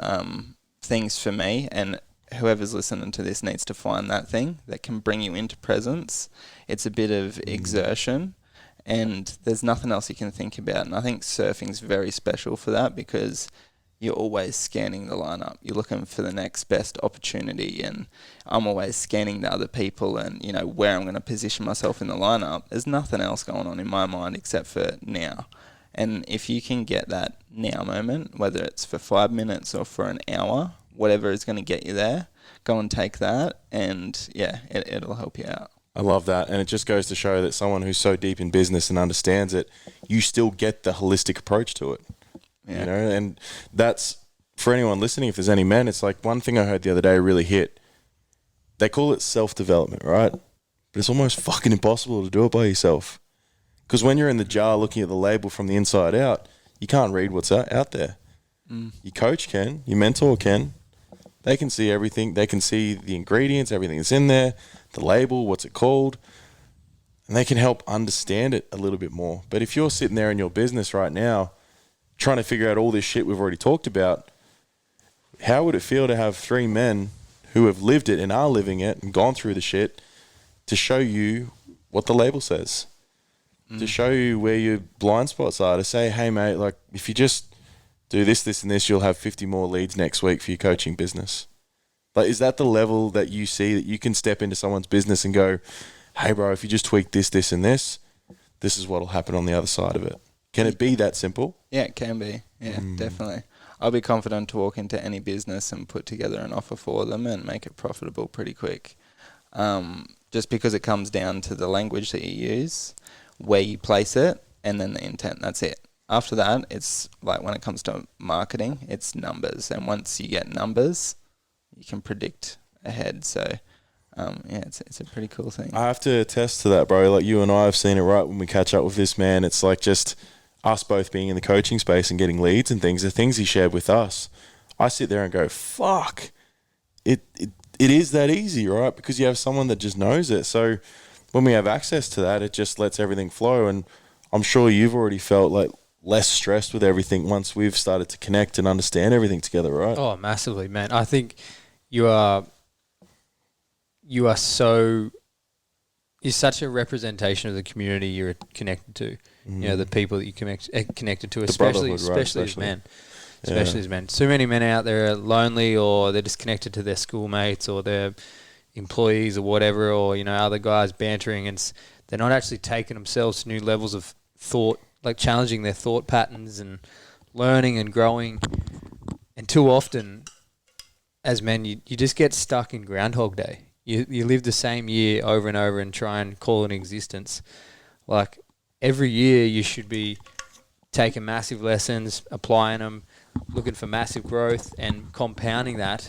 things for me, and whoever's listening to this needs to find that thing that can bring you into presence. It's a bit of exertion, and there's nothing else you can think about. And I think surfing's very special for that, because you're always scanning the lineup. You're looking for the next best opportunity, and I'm always scanning the other people and, you know, where I'm going to position myself in the lineup. There's nothing else going on in my mind except for now. And if you can get that now moment, whether it's for 5 minutes or for an hour, whatever is going to get you there, go and take that, and yeah, it'll help you out. I love that. And it just goes to show that someone who's so deep in business and understands it, you still get the holistic approach to it. Yeah. You know, and that's, for anyone listening, if there's any men, it's like one thing I heard the other day really hit. They call it self-development, right? But it's almost fucking impossible to do it by yourself. Because when you're in the jar looking at the label from the inside out, you can't read what's out there. Your coach can, your mentor can, They can see everything. They can see the ingredients, everything that's in there, the label, what's it called, and they can help understand it a little bit more. But if you're sitting there in your business right now trying to figure out all this shit we've already talked about, how would it feel to have 3 men who have lived it and are living it and gone through the shit to show you what the label says, to show you where your blind spots are, to say, hey, mate, like, if you just do this, this, and this, you'll have 50 more leads next week for your coaching business. Like, is that the level that you see that you can step into someone's business and go, hey, bro, if you just tweak this, this, and this is what will happen on the other side of it? Can it be that simple? Yeah, it can be. Yeah, definitely. I'll be confident to walk into any business and put together an offer for them and make it profitable pretty quick. Just because it comes down to the language that you use, where you place it, and then the intent. That's it. After that, it's like when it comes to marketing, it's numbers. And once you get numbers, you can predict ahead. So, it's a pretty cool thing. I have to attest to that, bro. Like, you and I have seen it right when we catch up with this man. It's like just us both being in the coaching space and getting leads and things, the things he shared with us. I sit there and go, fuck, it is that easy, right? Because you have someone that just knows it. So when we have access to that, it just lets everything flow. And I'm sure you've already felt like less stressed with everything once we've started to connect and understand everything together, right? Oh, massively, man. I think you're such a representation of the community you're connected to. You know, the people that you connected to, especially as men. Especially as men. So many men out there are lonely, or they're disconnected to their schoolmates or their employees or whatever, or, you know, other guys bantering, and they're not actually taking themselves to new levels of thought, like challenging their thought patterns and learning and growing. And too often, as men, you just get stuck in Groundhog Day. You live the same year over and over and try and call it an existence. Like, every year you should be taking massive lessons, applying them, looking for massive growth and compounding that,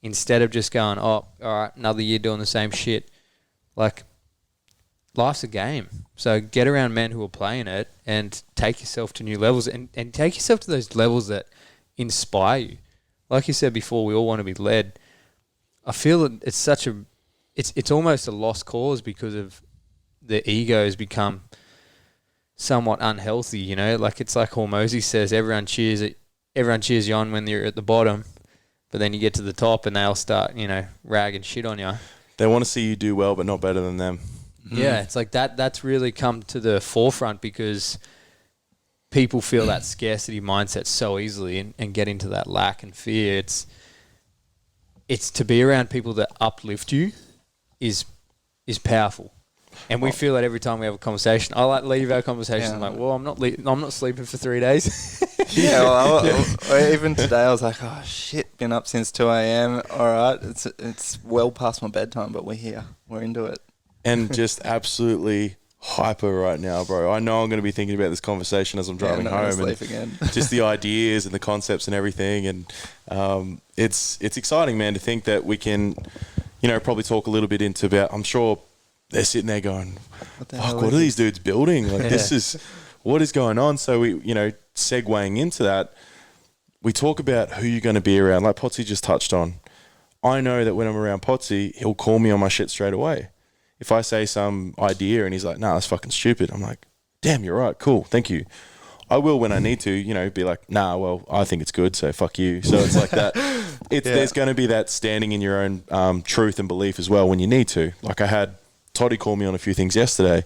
instead of just going, oh, all right, another year doing the same shit. Like, life's a game. So get around men who are playing it and take yourself to new levels, and take yourself to those levels that inspire you. Like you said before, we all want to be led. I feel that it's almost a lost cause because of the ego has become somewhat unhealthy, you know? Like, it's like Hormozy says, everyone cheers you on when you're at the bottom, but then you get to the top and they'll start, you know, ragging shit on you. They want to see you do well, but not better than them. Yeah, it's like that's really come to the forefront because people feel that scarcity mindset so easily and get into that lack and fear. It's to be around people that uplift you is powerful. And we feel that every time we have a conversation. I like leave our conversations like, well, I'm not sleeping for 3 days. Yeah, well, even today I was like, oh shit, been up since 2 a.m. All right, it's well past my bedtime, but we're here, we're into it. And just absolutely hyper right now, bro. I know I'm going to be thinking about this conversation as I'm driving home, and again. just the ideas and the concepts and everything. And it's exciting, man, to think that we can, you know, probably talk a little bit into about. I'm sure they're sitting there going, "Fuck, what are these dudes building? Like, this is what is going on." So we, you know, segueing into that, we talk about who you're going to be around. Like Potsy just touched on. I know that when I'm around Potsy, he'll call me on my shit straight away. If I say some idea and he's like, nah, that's fucking stupid, I'm like, damn, you're right, cool, thank you. I will, when I need to, you know, be like, nah, well, I think it's good, so fuck you. So it's like that. There's going to be that standing in your own truth and belief as well when you need to. Like, I had Toddy call me on a few things yesterday,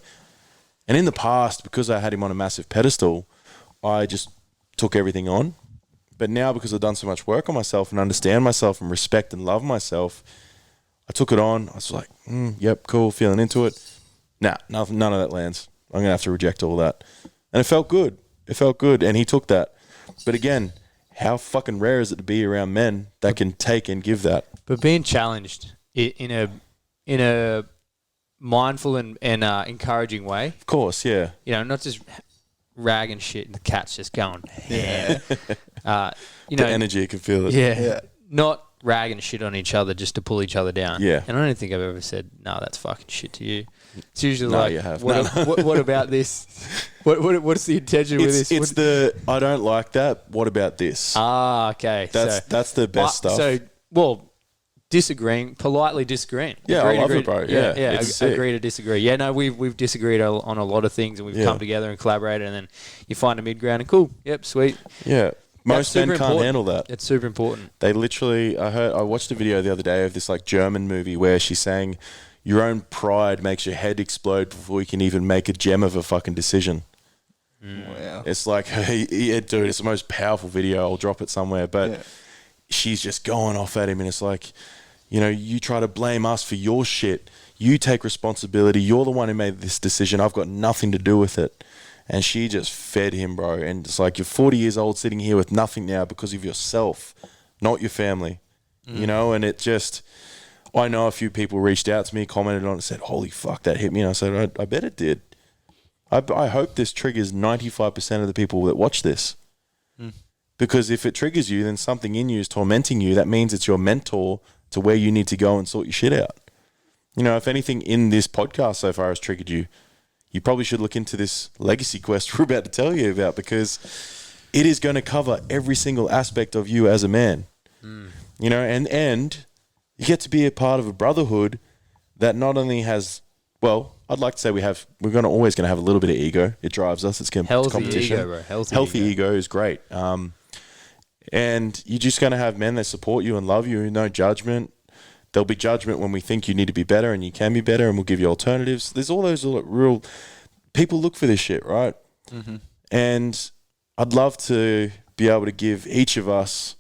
and in the past, because I had him on a massive pedestal, I just took everything on. But now, because I've done so much work on myself and understand myself and respect and love myself, I took it on. I was like, yep, cool, feeling into it. Nah, none of that lands. I'm going to have to reject all that. And it felt good. It felt good. And he took that. But again, how fucking rare is it to be around men that can take and give that? But being challenged in a mindful and encouraging way. Of course, yeah. You know, not just ragging shit and the cat's just going, yeah. You know, the energy, you can feel it. Yeah. Not ragging shit on each other just to pull each other down. Yeah. And I don't think I've ever said, no, that's fucking shit to you. It's usually No, like, you have. What about this? What's the intention with this? I don't like that. What about this? Ah, okay. That's the best stuff. So, well, politely disagreeing. Yeah, I love it, bro. Yeah, it's sick. Agree to disagree. Yeah, no, we've disagreed on a lot of things, and we've come together and collaborated, and then you find a mid-ground, and cool, yep, sweet. Yeah. Most men can't handle that. It's super important. They literally, I watched a video the other day of this like German movie where she's saying, your own pride makes your head explode before you can even make a gem of a fucking decision. Wow. It's like, yeah, dude, it's the most powerful video. I'll drop it somewhere. But she's just going off at him, and it's like, you know, you try to blame us for your shit. You take responsibility. You're the one who made this decision. I've got nothing to do with it. And she just fed him, bro. And it's like, you're 40 years old sitting here with nothing now because of yourself, not your family. You know, and it just, I know a few people reached out to me, commented on it, and said, holy fuck, that hit me. And I said, I bet it did. I hope this triggers 95% of the people that watch this. Because if it triggers you, then something in you is tormenting you. That means it's your mentor to where you need to go and sort your shit out. You know, if anything in this podcast so far has triggered you, you probably should look into this legacy quest we're about to tell you about, because it is going to cover every single aspect of you as a man. You know, and you get to be a part of a brotherhood that not only has, well, I'd like to say we're always going to have a little bit of ego. It drives us. It's competition. Ego, bro. Healthy ego is great. And you're just going to have men that support you and love you, no judgment. There'll be judgment when we think you need to be better and you can be better, and we'll give you alternatives. There's all those real people look for this shit, right? And I'd love to be able to give each of us,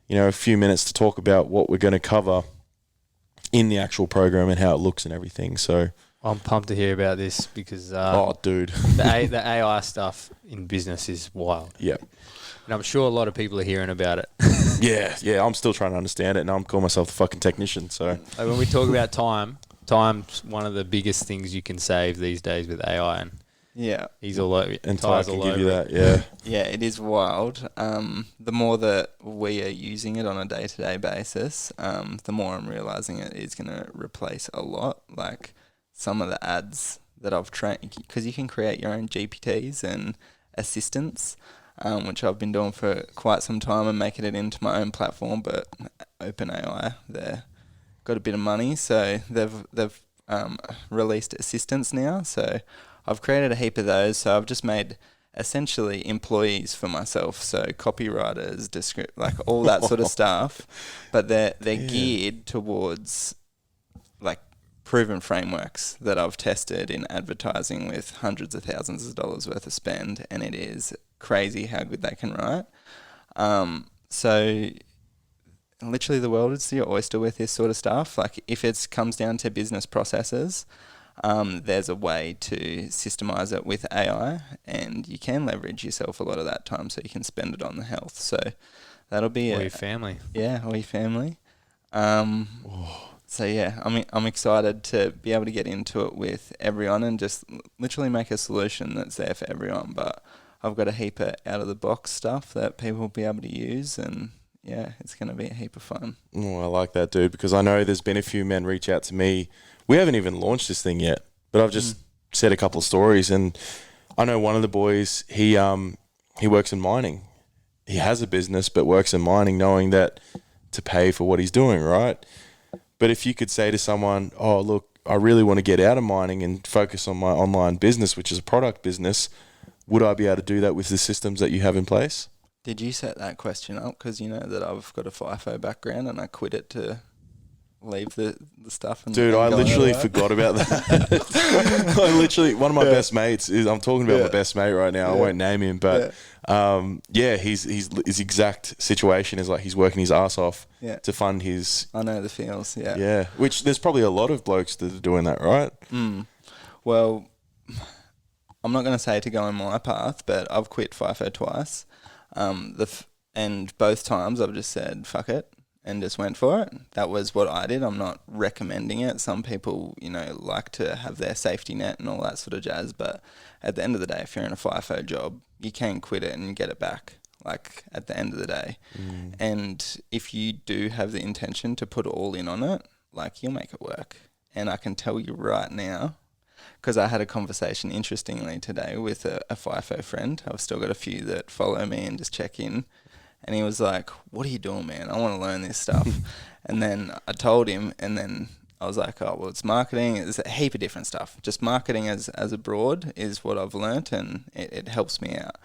you know, a few minutes to talk about what we're going to cover in the actual program and how it looks and everything. So I'm pumped to hear about this because dude, the AI stuff in business is wild. Yeah. And I'm sure a lot of people are hearing about it. Yeah. I'm still trying to understand it, and I'm calling myself the fucking technician. So like when we talk about time's one of the biggest things you can save these days with AI, and he's all over. And Ty can give you that. Yeah, it is wild. The more that we are using it on a day-to-day basis, the more I'm realizing it is going to replace a lot. Like some of the ads that I've trained, because you can create your own GPTs and assistants. Which I've been doing for quite some time and making it into my own platform, but OpenAI, they've got a bit of money, so they've released assistants now. So I've created a heap of those. So I've just made essentially employees for myself, so copywriters, like all that sort of stuff. But they're geared towards like proven frameworks that I've tested in advertising with hundreds of thousands of dollars worth of spend, and it is crazy how good they can write. So literally the world is your oyster with this sort of stuff. Like if it comes down to business processes, there's a way to systemize it with AI, and you can leverage yourself a lot of that time so you can spend it on the health. So that'll be your family. Yeah, or your family. So yeah, I'm excited to be able to get into it with everyone and just literally make a solution that's there for everyone. But I've got a heap of out of the box stuff that people will be able to use, and yeah, it's going to be a heap of fun. Oh, I like that, dude, because I know there's been a few men reach out to me. We haven't even launched this thing yet, but I've just said a couple of stories, and I know one of the boys, he works in mining. He has a business, but works in mining, knowing that to pay for what he's doing, right? But if you could say to someone, oh, look, I really want to get out of mining and focus on my online business, which is a product business, would I be able to do that with the systems that you have in place? Did you set that question up? Because you know that I've got a FIFO background and I quit it to leave the stuff. Dude, I literally forgot about that. One of my best mates I'm talking about my best mate right now. I won't name him, but his exact situation is like he's working his ass off to fund his. I know the feels. Yeah. Yeah, which there's probably a lot of blokes that are doing that, right? Well, I'm not going to say to go on my path, but I've quit FIFO twice. And both times I've just said, fuck it, and just went for it. That was what I did. I'm not recommending it. Some people, like to have their safety net and all that sort of jazz. But at the end of the day, if you're in a FIFO job, you can quit it and get it back, like at the end of the day. And if you do have the intention to put all in on it, like you'll make it work. And I can tell you right now, because I had a conversation, interestingly, today with a FIFO friend. I've still got a few that follow me and just check in. And he was like, what are you doing, man? I want to learn this stuff. And then I told him, and then I was like, oh, well, it's marketing. It's a heap of different stuff. Just marketing as a broad is what I've learnt, and it helps me out.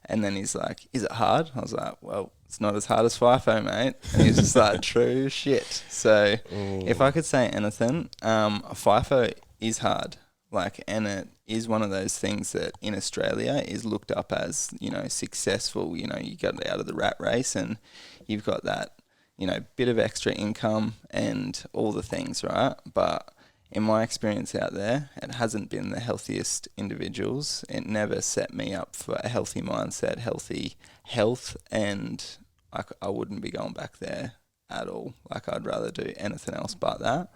And then he's like, is it hard? I was like, well, it's not as hard as FIFO, mate. And he's just like, true shit. So if I could say anything, FIFO is hard. Like, and it is one of those things that in Australia is looked up as, you know, successful. You know, you got out of the rat race and you've got that, you know, bit of extra income and all the things, right? But in my experience out there, it hasn't been the healthiest individuals. It never set me up for a healthy mindset, healthy health, and I wouldn't be going back there at all. Like, I'd rather do anything else but that.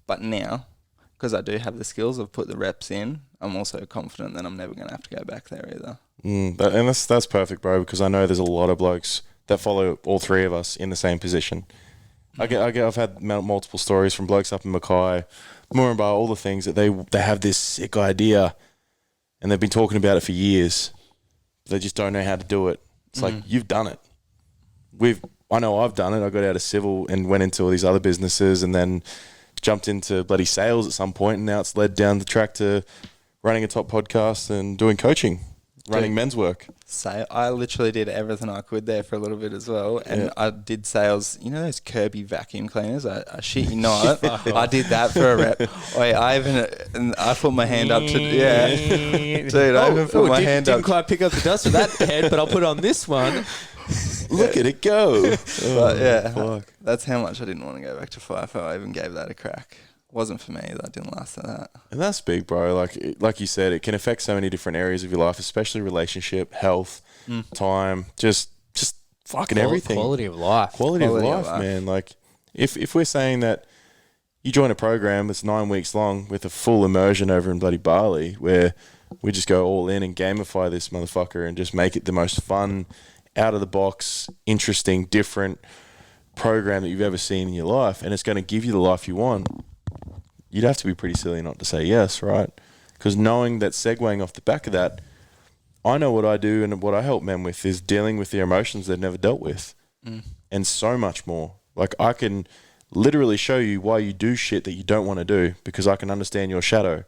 But now, because I do have the skills, I've put the reps in, I'm also confident that I'm never going to have to go back there either. And that's perfect, bro, because I know there's a lot of blokes that follow all three of us in the same position. I've had multiple stories from blokes up in Mackay, Moranbah, all the things that they have this sick idea and they've been talking about it for years. They just don't know how to do it. It's like, you've done it. I know I've done it. I got out of civil and went into all these other businesses and then jumped into bloody sales at some point, and now it's led down the track to running a top podcast and doing coaching, running men's work. So I literally did everything I could there for a little bit as well, and I did sales. You know those Kirby vacuum cleaners? I shit you not. I did that for a rep. I put my hand up to dude. I even put my hand up. Didn't quite pick up the dust of that head, but I'll put it on this one. Look at it go. But that's how much I didn't want to go back to FIFO. I even gave that a crack. Wasn't for me. That didn't last at that. And that's big, bro. Like you said, it can affect so many different areas of your life, especially relationship, health, time, just fucking everything. Quality of life. Quality of life, man. Like, if we're saying that you join a program that's 9 weeks long with a full immersion over in bloody Bali, where we just go all in and gamify this motherfucker and just make it the most fun, out of the box, interesting, different program that you've ever seen in your life, and it's going to give you the life you want, you'd have to be pretty silly not to say yes, right? Because knowing that, segueing off the back of that, I know what I do and what I help men with is dealing with their emotions they've never dealt with, and so much more. Like, I can literally show you why you do shit that you don't want to do because I can understand your shadow.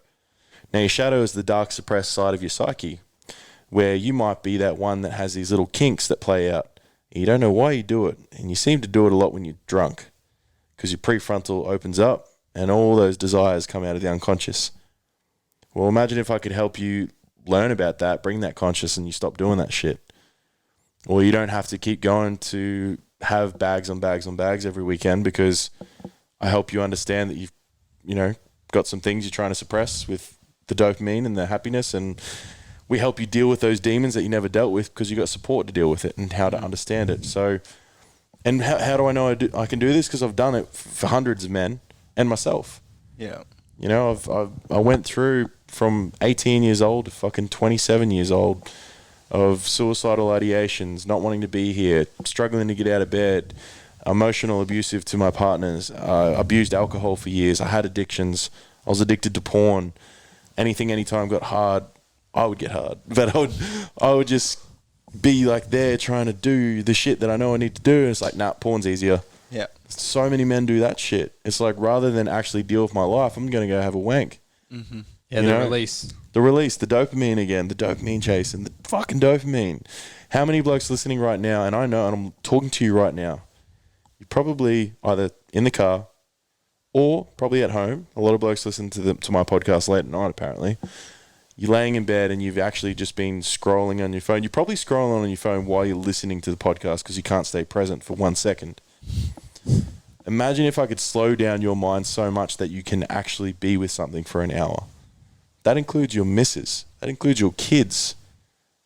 Now, your shadow is the dark, suppressed side of your psyche, where you might be that one that has these little kinks that play out. You don't know why you do it, and you seem to do it a lot when you're drunk because your prefrontal opens up and all those desires come out of the unconscious. Well, imagine if I could help you learn about that, bring that conscious, and you stop doing that shit. Or you don't have to keep going to have bags on bags on bags every weekend because I help you understand that you've, got some things you're trying to suppress with the dopamine and the happiness, and we help you deal with those demons that you never dealt with because you got support to deal with it and how to understand it. So, and how do I know I can do this? Because I've done it for hundreds of men and myself. Yeah. I went through from 18 years old to fucking 27 years old of suicidal ideations, not wanting to be here, struggling to get out of bed, emotional abusive to my partners, abused alcohol for years. I had addictions. I was addicted to porn. Anytime got hard, I would get hard. But I would just be like there trying to do the shit that I know I need to do. And it's like, nah, porn's easier. Yeah. So many men do that shit. It's like, rather than actually deal with my life, I'm going to go have a wank. Mm-hmm. Yeah, release. The release, the dopamine again, the dopamine chase, and the fucking dopamine. How many blokes listening right now, and I know, and I'm talking to you right now, you're probably either in the car or probably at home. A lot of blokes listen to my podcast late at night, apparently. You're laying in bed and you've actually just been scrolling on your phone. You're probably scrolling on your phone while you're listening to the podcast because you can't stay present for 1 second. Imagine if I could slow down your mind so much that you can actually be with something for an hour. That includes your missus. That includes your kids.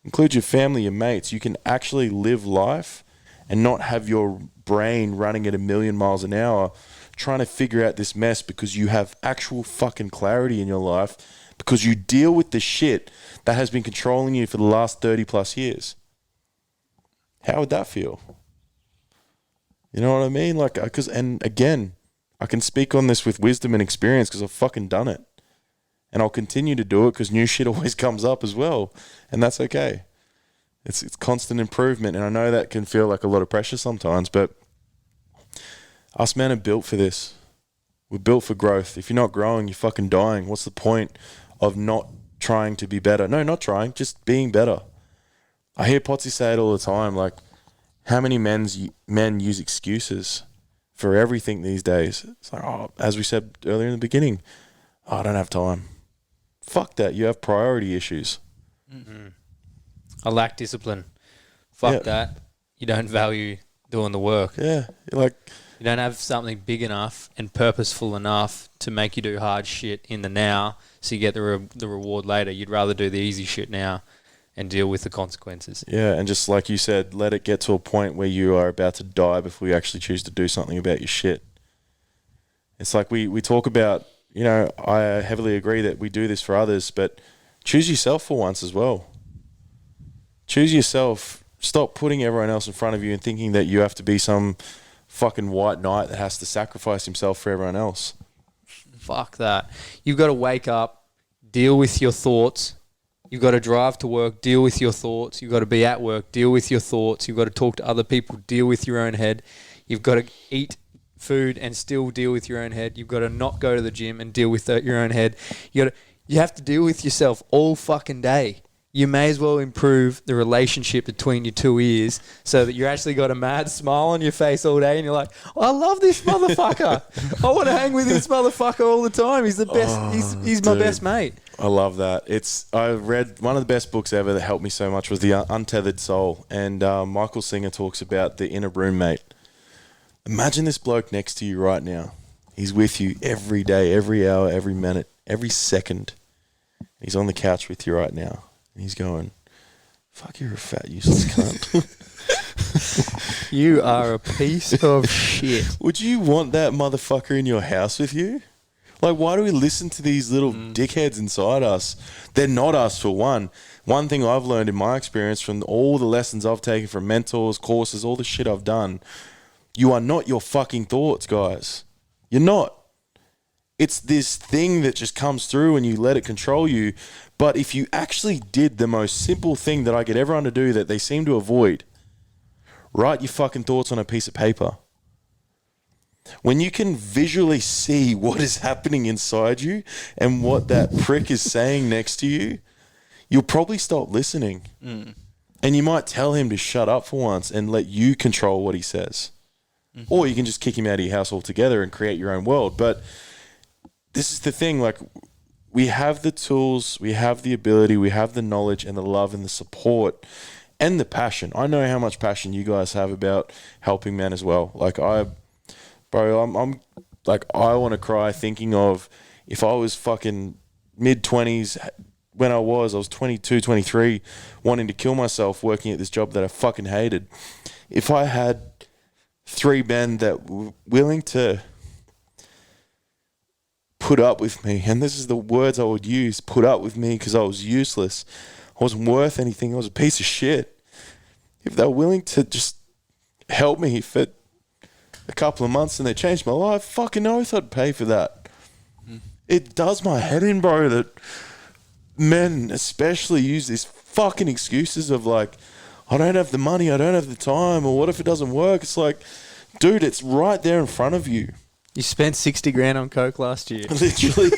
Includes your family, your mates. You can actually live life and not have your brain running at 1,000,000 miles an hour trying to figure out this mess because you have actual fucking clarity in your life because you deal with the shit that has been controlling you for the last 30 plus years. How would that feel? You know what I mean? And again, I can speak on this with wisdom and experience because I've fucking done it. And I'll continue to do it because new shit always comes up as well. And that's okay. It's constant improvement, and I know that can feel like a lot of pressure sometimes, but us men are built for this. We're built for growth. If you're not growing, you're fucking dying. What's the point of not trying to be better? No, not trying, just being better. I hear Potsy say it all the time, like, how many men use excuses for everything these days? It's like, oh, as we said earlier in the beginning, oh, I don't have time. Fuck that. You have priority issues. Mm-hmm. I lack discipline. Fuck Yeah. that. You don't value doing the work. Yeah. Like, You don't have something big enough and purposeful enough to make you do hard shit in the now so you get the reward later. You'd rather do the easy shit now and deal with the consequences. yeah, and just like you said, let it get to a point where you are about to die before you actually choose to do something about your shit. It's like we talk about, you know, I heavily agree that we do this for others, but choose yourself for once as well. Choose yourself. Stop putting everyone else in front of you and thinking that you have to be some fucking white knight that has to sacrifice himself for everyone else. Fuck that. You've got to wake up, deal with your thoughts. You've got to drive to work, deal with your thoughts. You've got to be at work, deal with your thoughts. You've got to talk to other people, deal with your own head. You've got to eat food and still deal with your own head. You've got to not go to the gym and deal with your own head. You have to deal with yourself all fucking day. You may as well improve the relationship between your two ears so that you actually got a mad smile on your face all day and you're like, oh, I love this motherfucker. I want to hang with this motherfucker all the time. He's the best. He's my dude. best mate. I love that. I read one of the best books ever that helped me so much was The Untethered Soul, and Michael Singer talks about the inner roommate. Imagine this bloke next to you right now. He's with you every day, every hour, every minute, every second. He's on the couch with you right now. And he's going, fuck, you're a fat, useless cunt. You are a piece of shit. Would you want that motherfucker in your house with you? Like, why do we listen to these little dickheads inside us? They're not us, for one. One thing I've learned in my experience from all the lessons I've taken from mentors, courses, all the shit I've done, you are not your fucking thoughts, guys. You're not. It's this thing that just comes through and you let it control you. But if you actually did the most simple thing that I get everyone to do that they seem to avoid, write your fucking thoughts on a piece of paper. When you can visually see what is happening inside you and what that prick is saying next to you, you'll probably stop listening. And you might tell him to shut up for once and let you control what he says. Or you can just kick him out of your house altogether and create your own world. But this is the thing, like, we have the tools, we have the ability, we have the knowledge and the love and the support and the passion. I know how much passion you guys have about helping men as well. Like, I'm like, I want to cry thinking of if I was fucking mid-20s when I was 22, 23, wanting to kill myself working at this job that I fucking hated. If I had 3 men that were willing to put up with me, and this is the words I would use, put up with me because I was useless. I wasn't worth anything. I was a piece of shit. If they were willing to just help me for a couple of months and they changed my life, fucking oath I'd pay for that. It does my head in, bro, that men especially use these fucking excuses of like, I don't have the money, I don't have the time, or what if it doesn't work? It's like, dude, it's right there in front of you. You spent 60 grand on coke last year. Literally,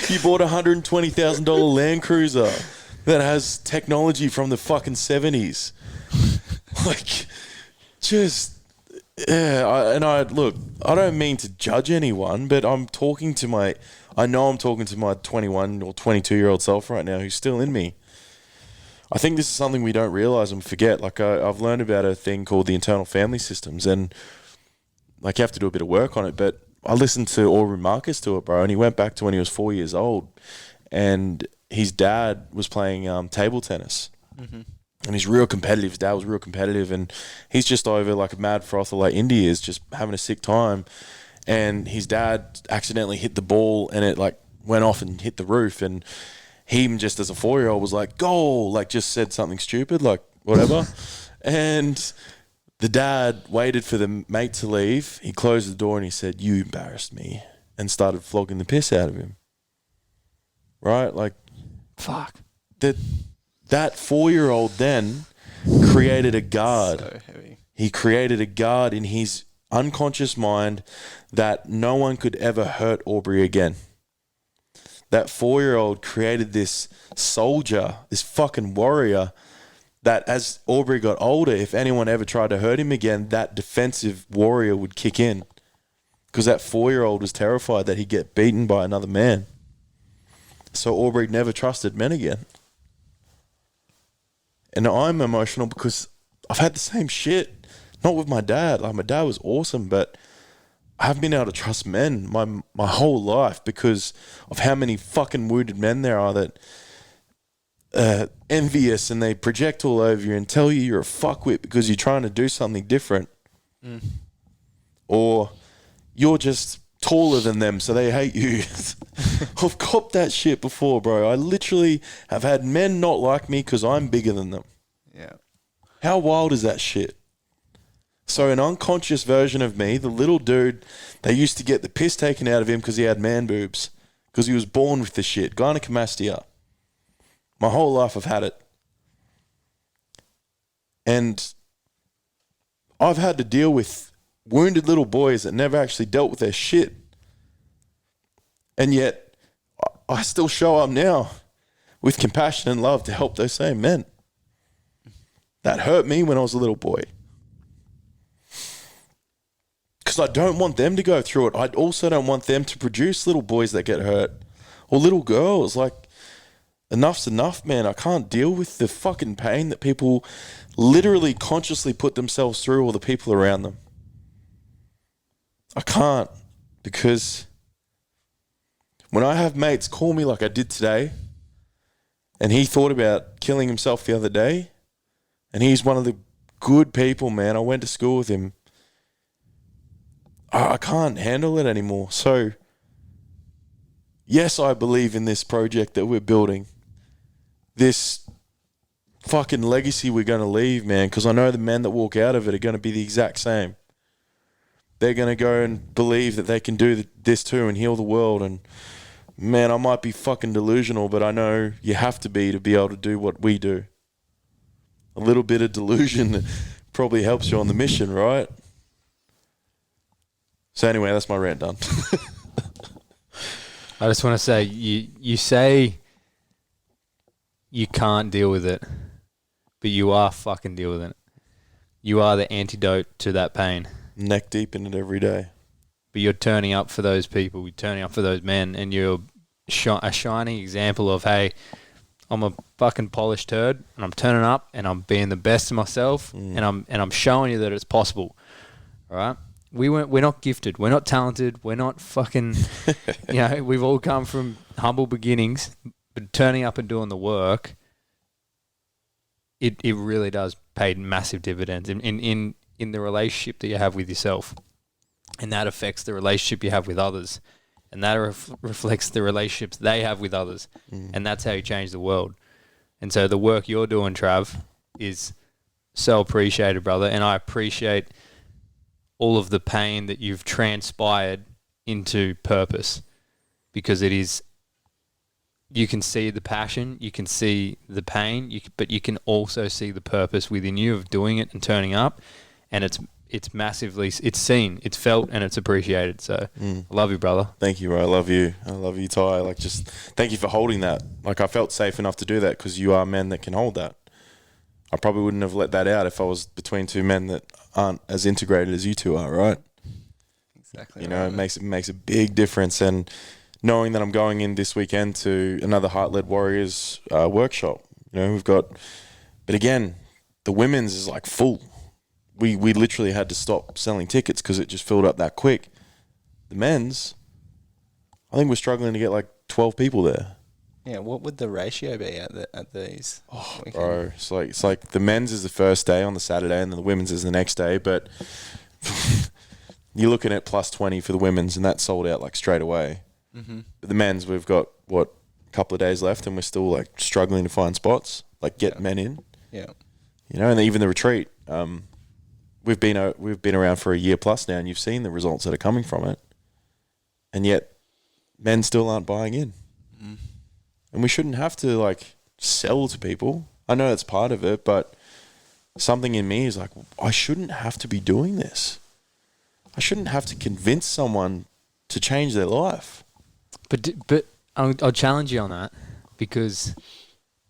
you bought a $120,000 Land Cruiser that has technology from the fucking 70s. Like, just, yeah. Look, I don't mean to judge anyone, but I know I'm talking to my 21 or 22-year-old self right now who's still in me. I think this is something we don't realize and forget. Like, I've learned about a thing called the internal family systems, and like, you have to do a bit of work on it, but I listened to Aubrey Marcus do it, bro, and he went back to when he was 4 years old, and his dad was playing table tennis, and he's real competitive. His dad was real competitive, and he's just over like a mad frother like Indy is, just having a sick time, and his dad accidentally hit the ball, and it like went off and hit the roof, and he, just as a 4-year-old, was like, goal, like just said something stupid, like whatever, and the dad waited for the mate to leave. He closed the door and he said, "You embarrassed me," and started flogging the piss out of him. Right? Like, Fuck. that that 4-year-old then created a guard. So heavy. He created a guard in his unconscious mind that no one could ever hurt Aubrey again. That 4-year-old created this soldier, this fucking warrior, that as Aubrey got older, if anyone ever tried to hurt him again, that defensive warrior would kick in. Because that 4-year-old was terrified that he'd get beaten by another man. So Aubrey never trusted men again. And I'm emotional because I've had the same shit. Not with my dad. Like, my dad was awesome, but I haven't been able to trust men my whole life because of how many fucking wounded men there are that envious, and they project all over you and tell you you're a fuckwit because you're trying to do something different. Or you're just taller than them, so they hate you. I've copped that shit before, bro. I literally have had men not like me because I'm bigger than them. Yeah. How wild is that shit? So an unconscious version of me, the little dude, they used to get the piss taken out of him because he had man boobs, because he was born with the shit, gynecomastia. My whole life I've had it. And I've had to deal with wounded little boys that never actually dealt with their shit. And yet, I still show up now with compassion and love to help those same men. That hurt me when I was a little boy. Because I don't want them to go through it. I also don't want them to produce little boys that get hurt. Or little girls. Like, enough's enough, man. I can't deal with the fucking pain that people literally consciously put themselves through, or the people around them. I can't, because when I have mates call me like I did today, and he thought about killing himself the other day, and he's one of the good people, man. I went to school with him. I can't handle it anymore. So, yes, I believe in this project that we're building. This fucking legacy we're going to leave, man, because I know the men that walk out of it are going to be the exact same. They're going to go and believe that they can do this too and heal the world. And, man, I might be fucking delusional, but I know you have to be able to do what we do. A little bit of delusion probably helps you on the mission, right? So anyway, that's my rant done. I just want to say, you say you can't deal with it, but you are fucking deal with it. You are the antidote to that pain. Neck deep in it every day. But you're turning up for those people, you're turning up for those men, and you're a shining example of, hey, I'm a fucking polished turd, and I'm turning up, and I'm being the best of myself, and I'm showing you that it's possible. All right? We're not gifted. We're not talented. We're not fucking, we've all come from humble beginnings, but turning up and doing the work, it really does pay massive dividends in the relationship that you have with yourself. And that affects the relationship you have with others. And that reflects the relationships they have with others. And that's how you change the world. And so the work you're doing, Trav, is so appreciated, brother. And I appreciate all of the pain that you've transpired into purpose, because it is, you can see the passion, you can see the pain, but you can also see the purpose within you of doing it and turning up, and it's massively, it's seen, it's felt, and it's appreciated. So I love you, brother. Thank you, bro. I love you, Ty. Like, just thank you for holding that. Like, I felt safe enough to do that because you are men that can hold that. I probably wouldn't have let that out if I was between two men that aren't as integrated as you two are, right? Exactly. You know, it makes a big difference. And knowing that I'm going in this weekend to another Heart-Led Warriors workshop, you know, we've got, but again, the women's is like full. We literally had to stop selling tickets because it just filled up that quick. The men's, I think we're struggling to get like 12 people there. Yeah, what would the ratio be at these? Oh, bro, it's like the men's is the first day on the Saturday, and then the women's is the next day. But you're looking at plus 20 for the women's, and that's sold out like straight away. But the men's, we've got a couple of days left, and we're still like struggling to find spots, like get men in. Yeah, you know, and even the retreat. We've been around for a year plus now, and you've seen the results that are coming from it, and yet men still aren't buying in. And we shouldn't have to like sell to people. I know it's part of it, but something in me is like, I shouldn't have to be doing this. I shouldn't have to convince someone to change their life. But I'll challenge you on that, because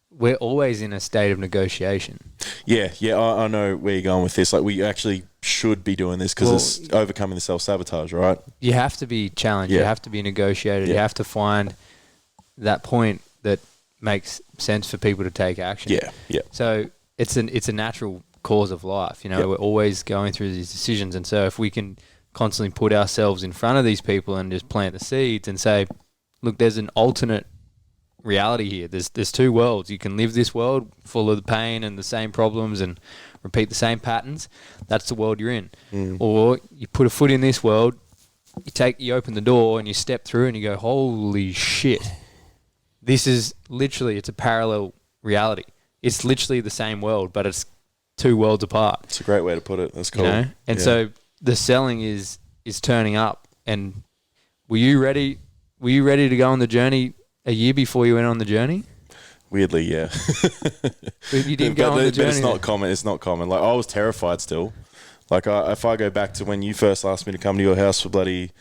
we're always in a state of negotiation. Yeah, I know where you're going with this. Like, we actually should be doing this because it's overcoming the self-sabotage, right? You have to be challenged. Yeah. You have to be negotiated. You Yeah. have to find that point that makes sense for people to take action. Yeah. So it's a natural course of life. You know, Yep. we're always going through these decisions, and so if we can constantly put ourselves in front of these people and just plant the seeds and say, look, there's an alternate reality here. There's two worlds. You can live this world full of the pain and the same problems and repeat the same patterns. That's the world you're in. Or you put a foot in this world, you open the door and you step through and you go, holy shit. This is literally, it's a parallel reality. It's literally the same world, but it's two worlds apart. It's a great way to put it. That's cool. You know? And Yeah. so the selling is turning up. And were you ready to go on the journey a year before you went on the journey? Weirdly, yeah. But you didn't go on the journey. But it's not common. It's not common. Like, I was terrified still. Like, if I go back to when you first asked me to come to your house for bloody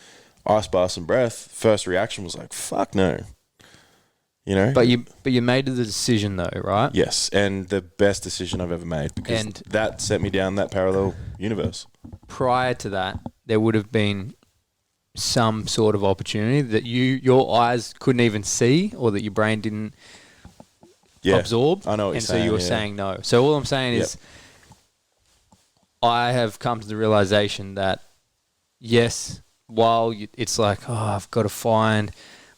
ice baths and breath, first reaction was like, fuck no. You know? But you made the decision though, right? Yes, and the best decision I've ever made, because And- that set me down that parallel universe. Prior to that, there would have been some sort of opportunity that your eyes couldn't even see, or that your brain didn't Yeah. absorb. I know what and you're so saying, you were yeah. saying no. So all I'm saying is, I have come to the realization that yes, while it's like, oh, I've got to find,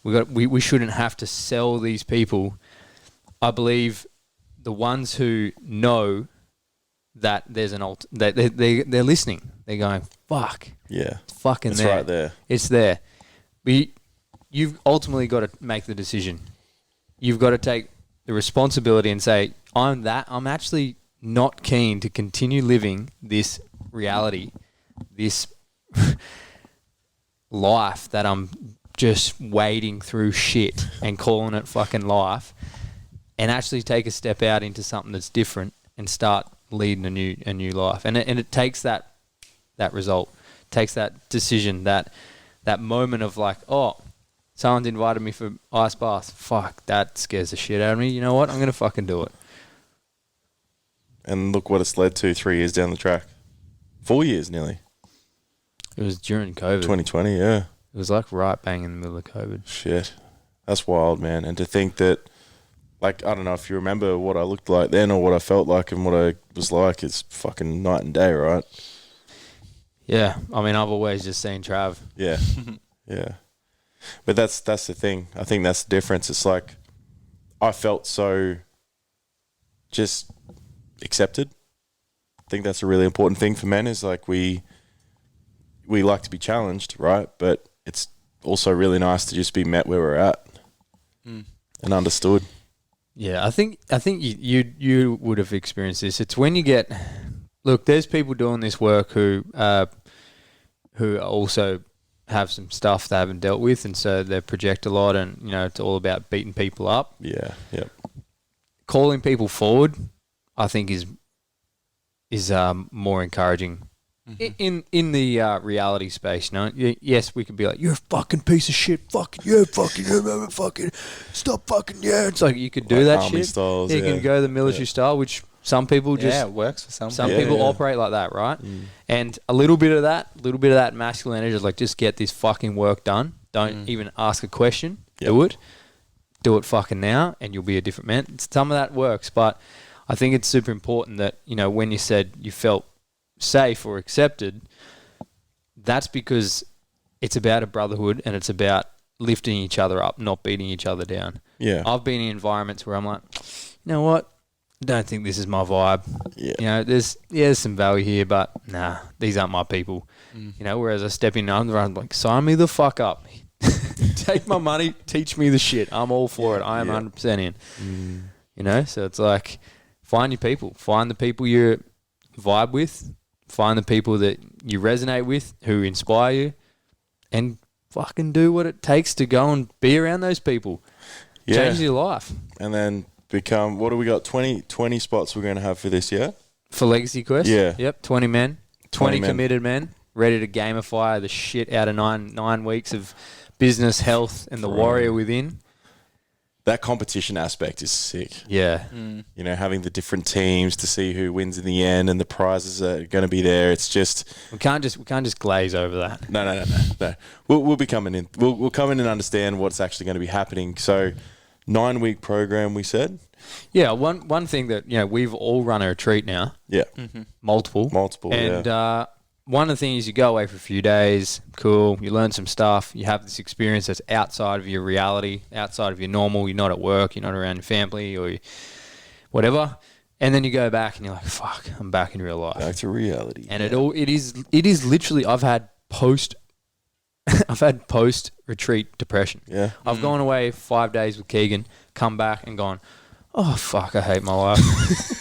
we shouldn't have to sell these people. I believe the ones who know that there's an they're listening. They're going, fuck, Yeah. it's fucking It's there. right there. It's there. But you've ultimately got to make the decision. You've got to take the responsibility and say, I'm actually not keen to continue living this reality, this life that I'm just wading through shit and calling it fucking life, and actually take a step out into something that's different and start leading a new life. And it takes that result, takes that decision, that moment of like, oh, someone's invited me for ice bath. Fuck, that scares the shit out of me. You know what? I'm going to fucking do it. And look what it's led to 3 years down the track. 4 years nearly. It was during COVID. 2020, yeah. It was like right bang in the middle of COVID. Shit. That's wild, man. And to think that, like, I don't know if you remember what I looked like then or what I felt like and what I was like, is fucking night and day, right? Yeah. I mean, I've always just seen Trav. Yeah. Yeah. But that's the thing. I think that's the difference. It's like, I felt so just accepted. I think that's a really important thing for men, is like we like to be challenged, right? But it's also really nice to just be met where we're at and understood. Yeah, I think you would have experienced this. It's when you get, look, there's people doing this work who also have some stuff they haven't dealt with, and so they project a lot, and you know, it's all about beating people up. Yeah. Yep. Calling people forward, I think is more encouraging. In the reality space, you know, yes, we could be like, you're a fucking piece of shit, fucking stop fucking, yeah. It's like you could do Like that army shit. styles, You can yeah. go the military style, which some people just Yeah, it works for some. some Yeah, people yeah. operate like that, right? And a little bit of that masculine energy is like, just get this fucking work done. Don't even ask a question. Yep. Do it fucking now, and you'll be a different man. Some of that works, but I think it's super important that, you know, when you said you felt safe or accepted, that's because it's about a brotherhood and it's about lifting each other up, not beating each other down. Yeah. I've been in environments where I'm like, you know what? I don't think this is my vibe. Yeah. You know, there's some value here, but nah, these aren't my people. You know, whereas I step in under, I'm like, sign me the fuck up. Take my money, teach me the shit. I'm all for it. I am 100% in. You know, so it's like, find your people. Find the people you vibe with. Find the people that you resonate with, who inspire you, and fucking do what it takes to go and be around those people. Yeah. Change your life. And then become, what do we got? 20 spots we're going to have for this year? For Legacy Quest? Yeah. Yep, 20 men. 20 men. Committed men, ready to gamify the shit out of nine weeks of business, health, and the warrior within. That competition aspect is sick. Yeah. You know, having the different teams to see who wins in the end and the prizes are going to be there. It's just We can't just glaze over that. no. We'll be coming in. We'll come in and understand what's actually going to be happening. So, 9-week program, we said. Yeah, one thing that, we've all run a retreat now, Yeah, multiple. And one of the things, you go away for a few days, cool, you learn some stuff, you have this experience that's outside of your reality, outside of your normal, you're not at work, you're not around your family or whatever, and then you go back and you're like, fuck, I'm back in real life. Back to reality. And it is literally, I've had post retreat depression. Yeah. I've gone away 5 days with Keegan, come back and gone, oh fuck, I hate my life.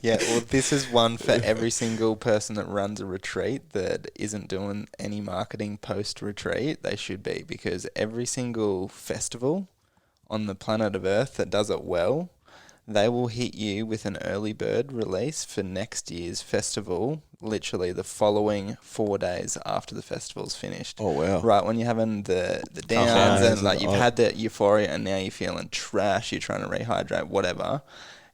Yeah, well, this is one for every single person that runs a retreat that isn't doing any marketing post-retreat. They should be, because every single festival on the planet of Earth that does it well, they will hit you with an early bird release for next year's festival, literally the following 4 days after the festival's finished. Oh, wow. Right, when you're having the downs and like you've had that euphoria and now you're feeling trash, you're trying to rehydrate, whatever.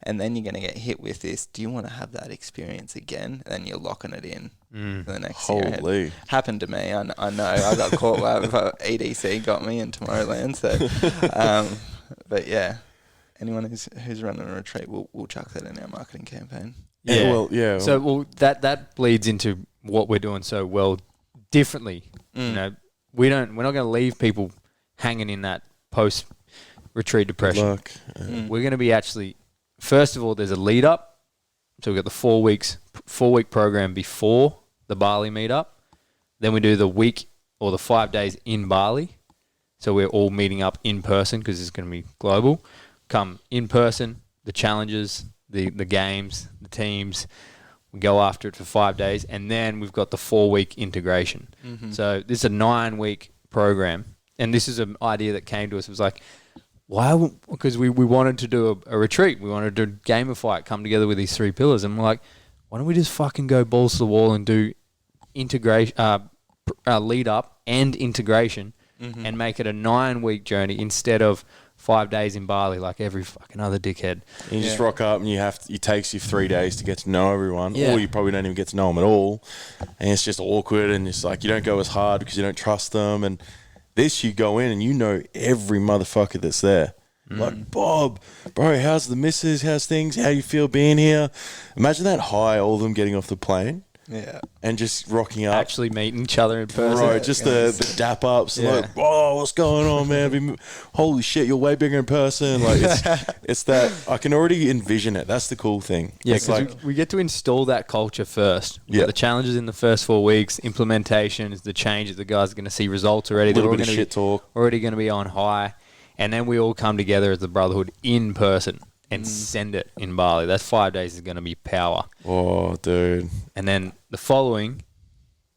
And then you're going to get hit with this, do you want to have that experience again? And then you're locking it in for the next year. Holy. Happened to me. I know. I got caught by EDC, got me in Tomorrowland. So, but yeah, anyone who's running a retreat, we'll chuck that in our marketing campaign. Yeah. So that bleeds into what we're doing so well differently. We're not going to leave people hanging in that post retreat depression. Luck. We're going to be actually, first of all, there's a lead up. So we've got the 4 week program before the Bali meetup. Then we do the week or the 5 days in Bali. So we're all meeting up in person because it's going to be global. Come in person, the challenges, the games, the teams. We go after it for 5 days. And then we've got the 4 week integration. So this is a 9-week program. And this is an idea that came to us. It was like, why? Because we wanted to do a retreat. We wanted to gamify it, come together with these 3 pillars. And we're like, why don't we just fucking go balls to the wall and do integration, lead up and integration and make it a 9-week journey instead of 5 days in Bali like every fucking other dickhead. And you just rock up and it takes you 3 days to get to know everyone, Yeah. or you probably don't even get to know them at all. And it's just awkward and it's like you don't go as hard because you don't trust them. And this, you go in and you know every motherfucker that's there. Like, Bob, bro, how's the missus? How's things? How you feel being here? Imagine that high, all of them getting off the plane Yeah. and just rocking up. Actually meeting each other in person. Bro, just the dap ups, and like, oh, what's going on, man? Holy shit, you're way bigger in person. Like, it's that I can already envision it. That's the cool thing. Yeah, it's because like, we get to install that culture first. Yeah. The challenges in the first 4 weeks, implementation is the change that the guys are going to see results already. a little They're bit of shit talk. already going to be on high. And then we all come together as the brotherhood in person and send it in Bali. That 5 days is going to be power. Oh, dude. And then the following,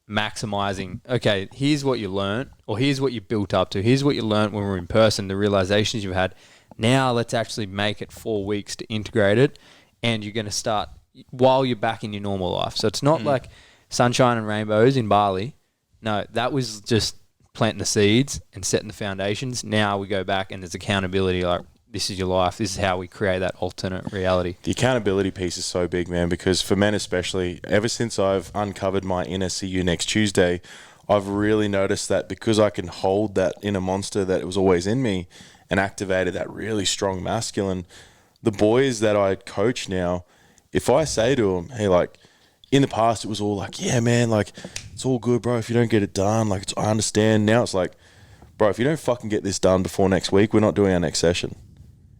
maximizing, okay, here's what you learned, or here's what you built up to. Here's what you learned when we were in person, the realizations you've had. Now let's actually make it 4 weeks to integrate it. And you're going to start while you're back in your normal life. So it's not like sunshine and rainbows in Bali. No, that was just planting the seeds and setting the foundations. Now we go back and there's accountability, like, this is your life. This is how we create that alternate reality. The accountability piece is so big, man, because for men especially, ever since I've uncovered my inner See You Next Tuesday, I've really noticed that because I can hold that inner monster that was always in me and activated that really strong masculine, the boys that I coach now, if I say to them, hey, like, in the past it was all like, yeah, man, like, it's all good, bro, if you don't get it done, like, I understand. Now it's like, bro, if you don't fucking get this done before next week, we're not doing our next session.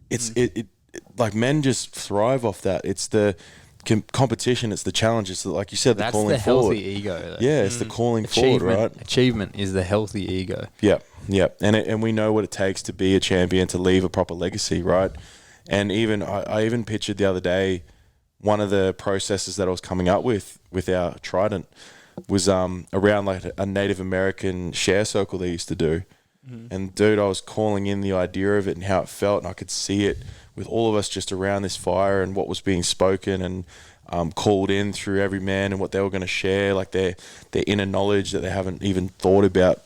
It's it like, men just thrive off that. It's the competition, it's the challenge, it's the, like you said, the That's calling the healthy forward. ego, though. Yeah, it's the calling forward, right? Achievement is the healthy ego. Yeah, and we know what it takes to be a champion, to leave a proper legacy, right? And even I even pictured the other day, one of the processes that I was coming up with our Trident was around like a Native American share circle they used to do. And dude, I was calling in the idea of it and how it felt, and I could see it with all of us just around this fire and what was being spoken and called in through every man and what they were going to share, like their inner knowledge that they haven't even thought about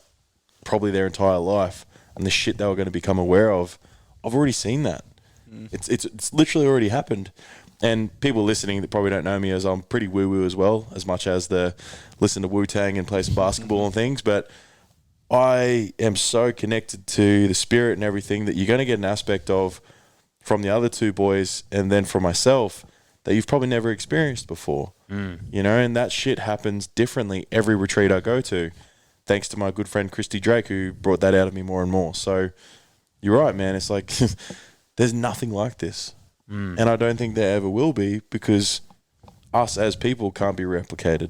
probably their entire life, and the shit they were going to become aware of. I've already seen that. It's literally already happened. And people listening that probably don't know me, as I'm pretty woo-woo as well, as much as the listen to Wu-Tang and play some basketball and things, but I am so connected to the spirit and everything that you're going to get an aspect of from the other two boys and then from myself that you've probably never experienced before. You know, and that shit happens differently every retreat I go to, thanks to my good friend Christy Drake, who brought that out of me more and more. So you're right, man. It's like there's nothing like this. And I don't think there ever will be, because us as people can't be replicated.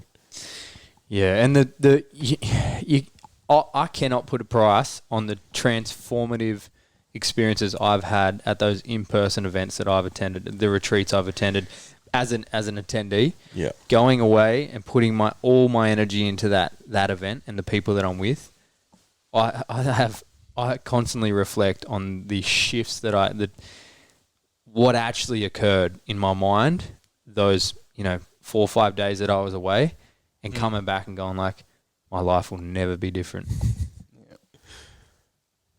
Yeah, and I cannot put a price on the transformative experiences I've had at those in-person events that I've attended, the retreats I've attended as an attendee. Yeah. Going away and putting all my energy into that event and the people that I'm with. I constantly reflect on the shifts that what actually occurred in my mind those 4 or 5 days that I was away, and coming back and going like, my life will never be different.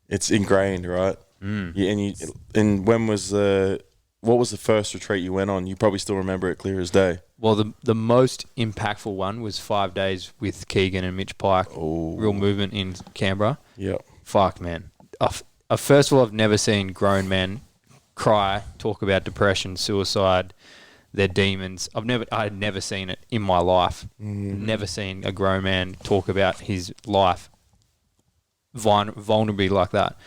It's ingrained, right? Yeah, and what was the first retreat you went on? You probably still remember it clear as day. Well, the most impactful one was 5 days with Keegan and Mitch Pike. Oh. Real movement in Canberra. Yeah. Fuck, man. First of all, I've never seen grown men cry, talk about depression, suicide, their demons. I had never seen it in my life. Never seen a grown man talk about his life vulnerably like that.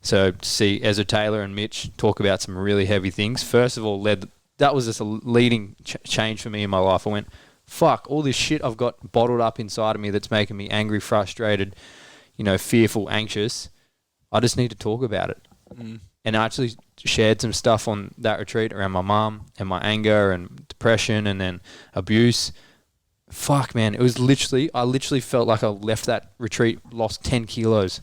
So to see Ezra Taylor and Mitch talk about some really heavy things, first of all, that was just a leading change for me in my life. I went, fuck, all this shit I've got bottled up inside of me that's making me angry, frustrated, fearful, anxious. I just need to talk about it. And I actually shared some stuff on that retreat around my mum and my anger and depression and then abuse. Fuck, man. It was I literally felt like I left that retreat, lost 10 kilos.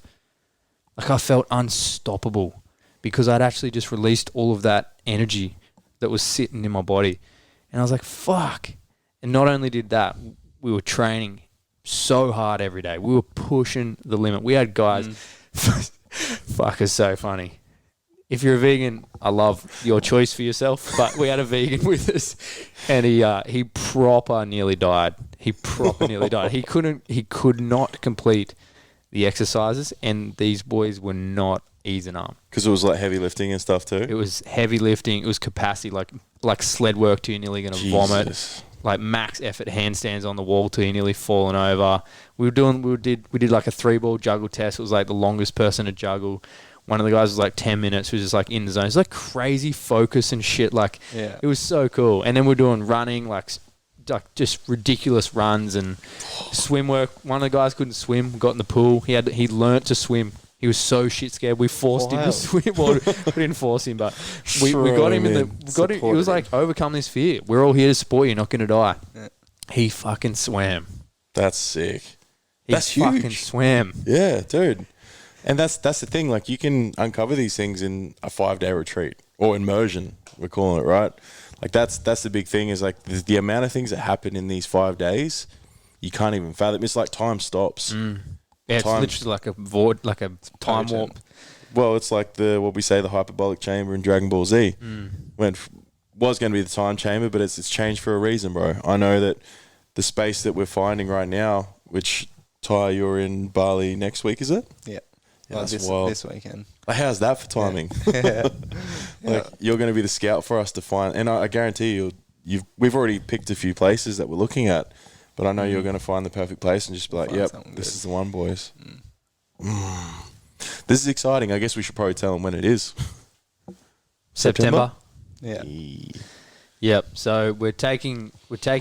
Like I felt unstoppable because I'd actually just released all of that energy that was sitting in my body. And I was like, fuck. And not only did that, we were training so hard every day. We were pushing the limit. We had guys, fuck, it's so funny. If you're a vegan, I love your choice for yourself, but we had a vegan with us and he proper nearly died. He could not complete the exercises, and these boys were not easing up. Because it was like heavy lifting and stuff too? It was heavy lifting. It was capacity, like sled work till you're nearly going to vomit. Like max effort handstands on the wall till you're nearly falling over. We did like a 3-ball juggle test. It was like the longest person to juggle. One of the guys was like 10 minutes, who was just like in the zone. It's like crazy focus and shit. Like, It was so cool. And then we're doing running, like just ridiculous runs and swim work. One of the guys couldn't swim, got in the pool. He learnt to swim. He was so shit scared. We forced him to swim. Well, we didn't force him, but we got him it was like, overcome this fear. We're all here to support you. You're not going to die. Yeah. He fucking swam. That's sick. That's huge. Fucking swam. Yeah, dude. And that's the thing. Like, you can uncover these things in a 5-day retreat or immersion, we're calling it, right? Like, that's the big thing, is like the amount of things that happen in these 5 days, you can't even fathom. It's like time stops. Yeah, it's literally like a void, like a time warp. Well, it's like what we say, the hyperbolic chamber in Dragon Ball Z. Was going to be the time chamber, but it's changed for a reason, bro. I know that the space that we're finding right now, which, Ty, you're in Bali next week, is it? Yeah. Yeah, that's wild. This weekend. Like, how's that for timing? Yeah. Like, you're going to be the scout for us to find, and I guarantee we've already picked a few places that we're looking at, but I know you're going to find the perfect place and just be like, yep, this is the one, boys. This is exciting. I guess we should probably tell them when it is. September. Yeah. Yep. So we're taking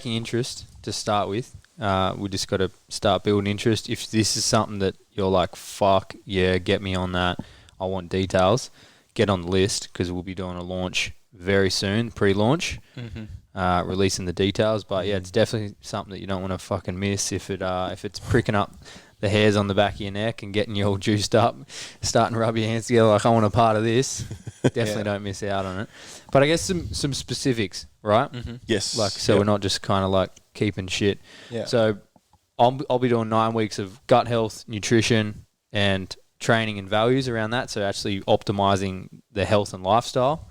interest to start with. We just got to start building interest. If this is something that you're like, fuck, yeah, get me on that, I want details, get on the list, because we'll be doing a launch very soon, pre-launch, releasing the details. But yeah, it's definitely something that you don't want to fucking miss if it's pricking up the hairs on the back of your neck and getting you all juiced up, starting to rub your hands together like, I want a part of this. Definitely don't miss out on it. But I guess some specifics, right? Mm-hmm. Yes. Like, so we're not just kind of like keeping shit. Yeah. So I'll be doing 9 weeks of gut health, nutrition, and training and values around that. So actually optimizing the health and lifestyle.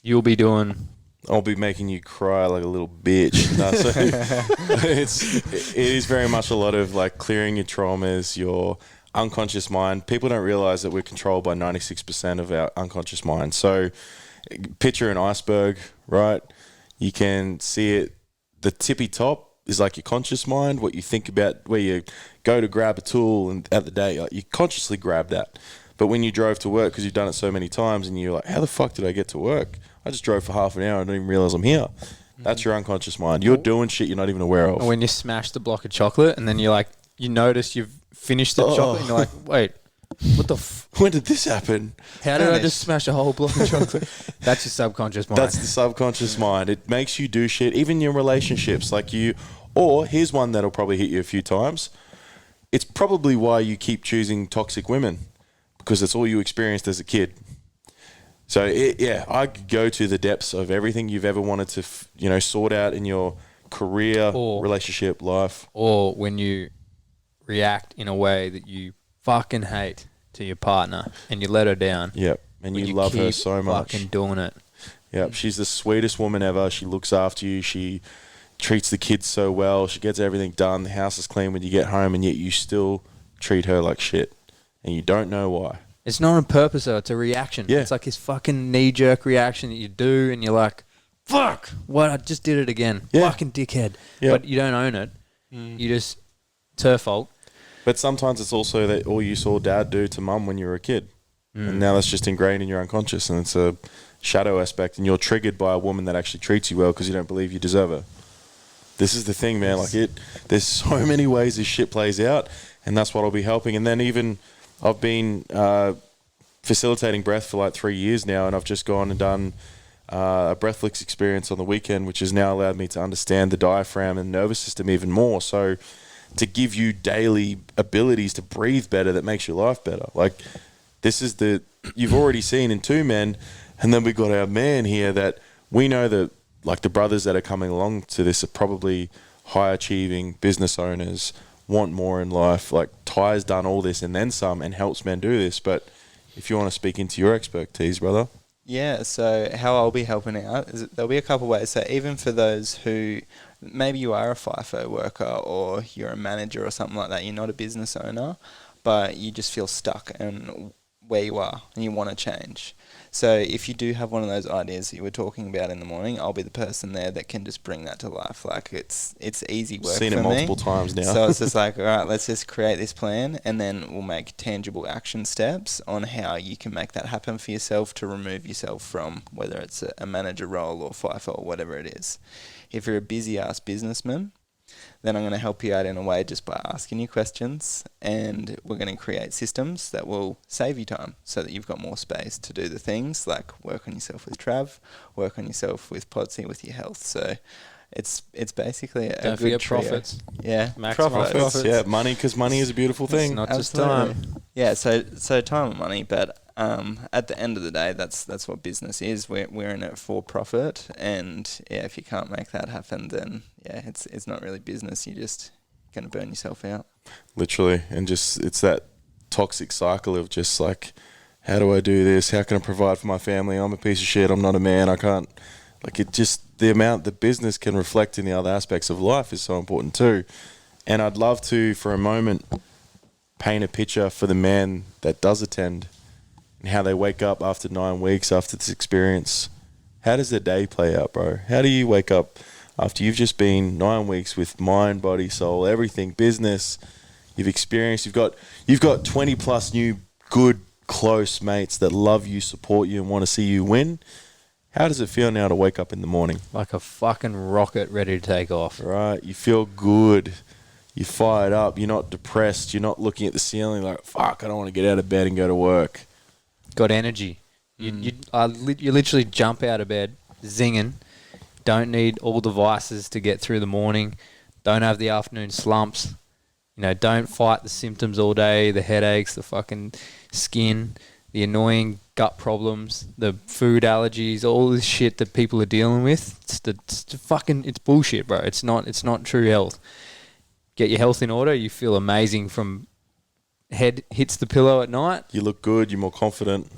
You'll be doing... I'll be making you cry like a little bitch. No, so it is very much a lot of like clearing your traumas, your unconscious mind. People don't realize that we're controlled by 96% of our unconscious mind. So picture an iceberg, right? You can see it. The tippy top is like your conscious mind, what you think about, where you go to grab a tool and at the day, like, you consciously grab that. But when you drove to work, because you've done it so many times and you're like, how the fuck did I get to work? I just drove for half an hour. I don't even realize I'm here. That's your unconscious mind. You're doing shit you're not even aware of. When you smash the block of chocolate and then you're like, you notice you've finished the chocolate and you're like, wait, what the when did this happen? how did I just smash a whole block of chocolate? That's your subconscious mind. That's the subconscious mind. It makes you do shit, even your relationships. Like you, or here's one that'll probably hit you a few times. It's probably why you keep choosing toxic women, because it's all you experienced as a kid. So I could go to the depths of everything you've ever wanted to, sort out in your career, relationship, life. Or when you react in a way that you fucking hate to your partner and you let her down. Yep. And you love her so much. Fucking doing it. Yep. She's the sweetest woman ever. She looks after you. She treats the kids so well. She gets everything done. The house is clean when you get home, and yet you still treat her like shit. And you don't know why. It's not on purpose, though. It's a reaction. Yeah. It's like this fucking knee-jerk reaction that you do, and you're like, fuck, what? I just did it again. Yeah. Fucking dickhead. Yeah. But you don't own it. You just, it's her fault. But sometimes it's also that all you saw dad do to mum when you were a kid. And now that's just ingrained in your unconscious, and it's a shadow aspect, and you're triggered by a woman that actually treats you well because you don't believe you deserve her. This is the thing, man. Like there's so many ways this shit plays out, and that's what I'll be helping. And then even I've been facilitating breath for like 3 years now, and I've just gone and done a Breathlyx experience on the weekend, which has now allowed me to understand the diaphragm and nervous system even more. So to give you daily abilities to breathe better that makes your life better. Like this is you've already seen in two men, and then we've got our man here that we know that like the brothers that are coming along to this are probably high achieving business owners, want more in life. Like Ty's done all this and then some and helps men do this. But if you want to speak into your expertise, brother. Yeah, so how I'll be helping out is there'll be a couple of ways. So even for those who maybe you are a FIFO worker or you're a manager or something like that, you're not a business owner, but you just feel stuck in where you are and you want to change. So if you do have one of those ideas that you were talking about in the morning, I'll be the person there that can just bring that to life. Like it's easy work for me. Seen it multiple times now. So it's just like, all right, let's just create this plan, and then we'll make tangible action steps on how you can make that happen for yourself to remove yourself from whether it's a manager role or FIFO or whatever it is. If you're a busy ass businessman, then I'm going to help you out in a way just by asking you questions, and we're going to create systems that will save you time so that you've got more space to do the things like work on yourself with Trav, work on yourself with Podsy, with your health. So it's basically a Don't good forget trio. profits. Yeah, Maximize profits. Yeah, money, because money is a beautiful thing. It's not just Absolutely. time. Yeah, so time and money, but at the end of the day, that's what business is. We're in it for profit, and yeah, if you can't make that happen, then yeah, it's not really business. You're just gonna burn yourself out. Literally, and just it's that toxic cycle of just like, how do I do this? How can I provide for my family? I'm a piece of shit. I'm not a man. I can't. Like it just the amount the business can reflect in the other aspects of life is so important too. And I'd love to, for a moment, paint a picture for the man that does attend and how they wake up after 9 weeks after this experience. How does their day play out, bro? How do you wake up after you've just been 9 weeks with mind, body, soul, everything, business, you've experienced, you've got 20 plus new good, close mates that love you, support you, and want to see you win. How does it feel now to wake up in the morning? Like a fucking rocket ready to take off. Right, you feel good. You're fired up. You're not depressed. You're not looking at the ceiling like, fuck, I don't want to get out of bed and go to work. Got energy. You literally jump out of bed, zinging. Don't need all devices to get through the morning. Don't have the afternoon slumps. You know, don't fight the symptoms all day, the headaches, the fucking skin, the annoying gut problems, the food allergies, all this shit that people are dealing with. It's bullshit, bro. It's not true health. Get your health in order. You feel amazing from head hits the pillow at night. You look good. You're more confident.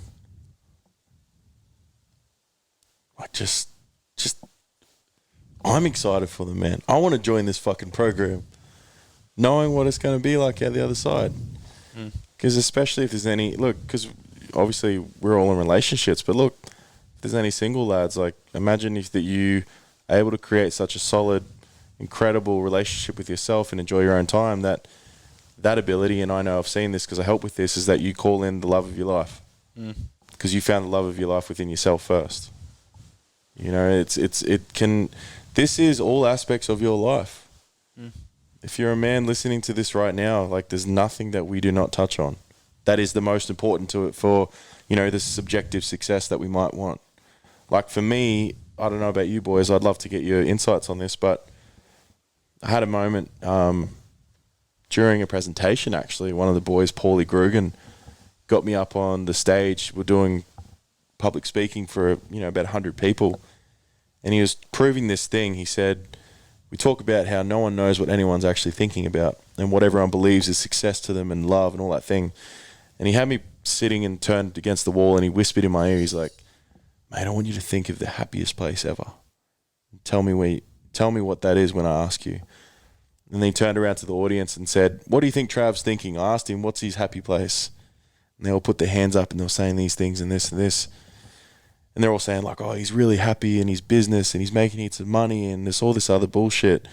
Like just, I'm excited for them, man. I want to join this fucking program, knowing what it's going to be like out the other side. Because especially if there's any because obviously we're all in relationships, but look, if there's any single lads, like imagine if that you are able to create such a solid, incredible relationship with yourself and enjoy your own time, that ability, and I know I've seen this because I help with this, is that you call in the love of your life because you found the love of your life within yourself first. You know, this is all aspects of your life. If you're a man listening to this right now, like there's nothing that we do not touch on. That is the most important to it for, you know, the subjective success that we might want. Like for me, I don't know about you boys, I'd love to get your insights on this, but I had a moment during a presentation, actually. One of the boys, Paulie Grugan, got me up on the stage. We're doing public speaking for, about 100 people. And he was proving this thing. He said, we talk about how no one knows what anyone's actually thinking about and what everyone believes is success to them and love and all that thing. And he had me sitting and turned against the wall and he whispered in my ear, he's like, mate, I want you to think of the happiest place ever. Tell me what that is when I ask you. And then he turned around to the audience and said, what do you think Trav's thinking? I asked him, what's his happy place? And they all put their hands up and they were saying these things and this and this. And they're all saying like, oh, he's really happy in his business and he's making heaps of money and this all this other bullshit.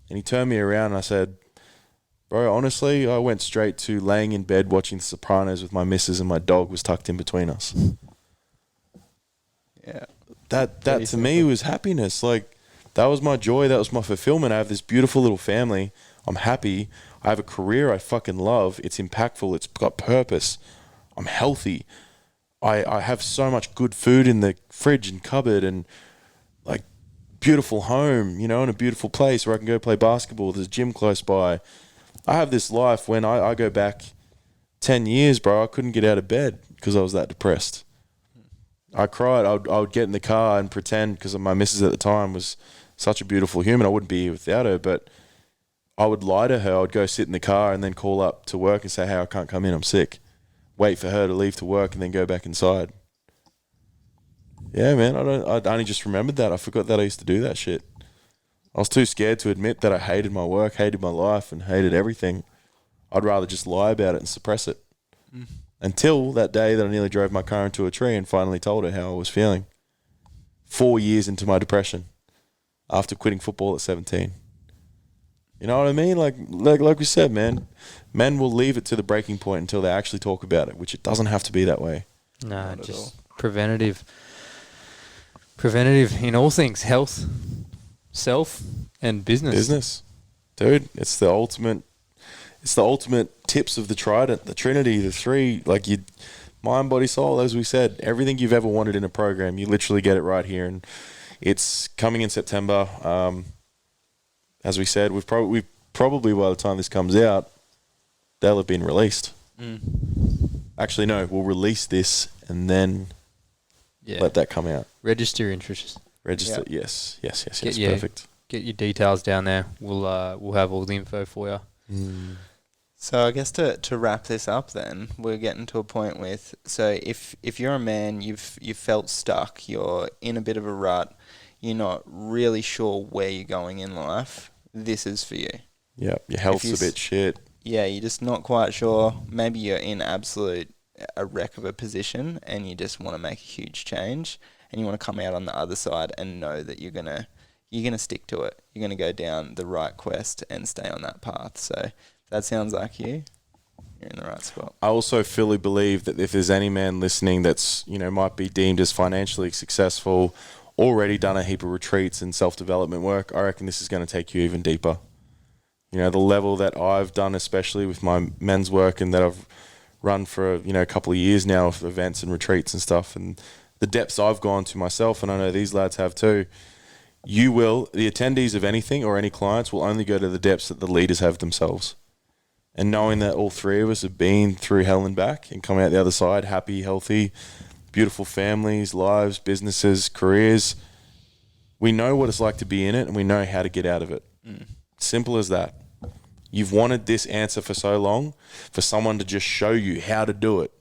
And he turned me around and I said, bro, honestly, I went straight to laying in bed watching The Sopranos with my missus and my dog was tucked in between us. Yeah. That to me was happiness. Like, that was my joy. That was my fulfillment. I have this beautiful little family. I'm happy. I have a career I fucking love. It's impactful. It's got purpose. I'm healthy. I have so much good food in the fridge and cupboard and like beautiful home, in a beautiful place where I can go play basketball. There's a gym close by. I have this life. When I go back 10 years, bro, I couldn't get out of bed because I was that depressed. I cried. I would get in the car and pretend, because my missus at the time was such a beautiful human. I wouldn't be here without her, but I would lie to her. I would go sit in the car and then call up to work and say, hey, I can't come in. I'm sick. Wait for her to leave to work and then go back inside. Yeah, man. I only just remembered that. I forgot that I used to do that shit. I was too scared to admit that I hated my work, hated my life, and hated everything. I'd rather just lie about it and suppress it. Until that day that I nearly drove my car into a tree and finally told her how I was feeling. 4 years into my depression after quitting football at 17. You know what I mean? Like we said, man, men will leave it to the breaking point until they actually talk about it, which it doesn't have to be that way. No, just preventative in all things, health, self, and business. Dude, it's the ultimate tips of the trident, the trinity, the three, like you, mind, body, soul, as we said, everything you've ever wanted in a program, you literally get it right here. And it's coming in September. As we said, we've probably by the time this comes out, they'll have been released. Actually, no, we'll release this and then let that come out. Register your interest. Register, yeah. Yes, perfect. Get your details down there. We'll have all the info for you. So I guess to wrap this up then, we're getting to a point with, so if you're a man, you've felt stuck, you're in a bit of a rut, you're not really sure where you're going in life, this is for you. Yeah, your health's a bit shit. Yeah, you're just not quite sure. Maybe you're in a wreck of a position and you just want to make a huge change and you want to come out on the other side and know that you're gonna stick to it. You're gonna go down the right quest and stay on that path. So that sounds like you're in the right spot. I also fully believe that if there's any man listening that's, might be deemed as financially successful, already done a heap of retreats and self-development work, I reckon this is going to take you even deeper. The level that I've done, especially with my men's work and that I've run for, a couple of years now of events and retreats and stuff, and the depths I've gone to myself, and I know these lads have too, the attendees of anything or any clients will only go to the depths that the leaders have themselves. And knowing that all three of us have been through hell and back and come out the other side happy, healthy, beautiful families, lives, businesses, careers, we know what it's like to be in it and we know how to get out of it. Simple as that. You've wanted this answer for so long, for someone to just show you how to do it.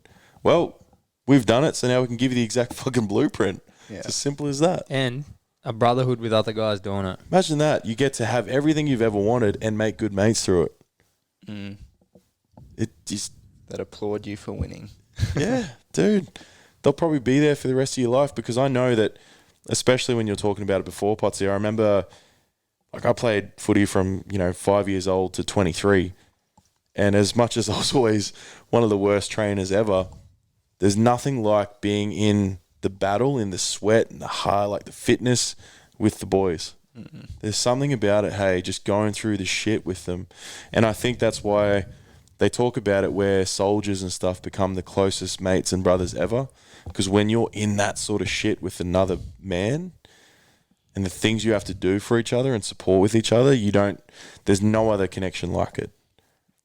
Well, we've done it, so now we can give you the exact fucking blueprint. Yeah. It's as simple as that. And a brotherhood with other guys doing it. Imagine that. You get to have everything you've ever wanted and make good mates through it. It just... That applaud you for winning. Yeah, dude. They'll probably be there for the rest of your life because I know that, especially when you're talking about it before, Potsy, I remember... Like, I played footy from, 5 years old to 23. And as much as I was always one of the worst trainers ever, there's nothing like being in the battle, in the sweat and the heart, like the fitness with the boys. There's something about it, hey, just going through the shit with them. And I think that's why they talk about it where soldiers and stuff become the closest mates and brothers ever. Because when you're in that sort of shit with another man... and the things you have to do for each other and support with each other, there's no other connection like it.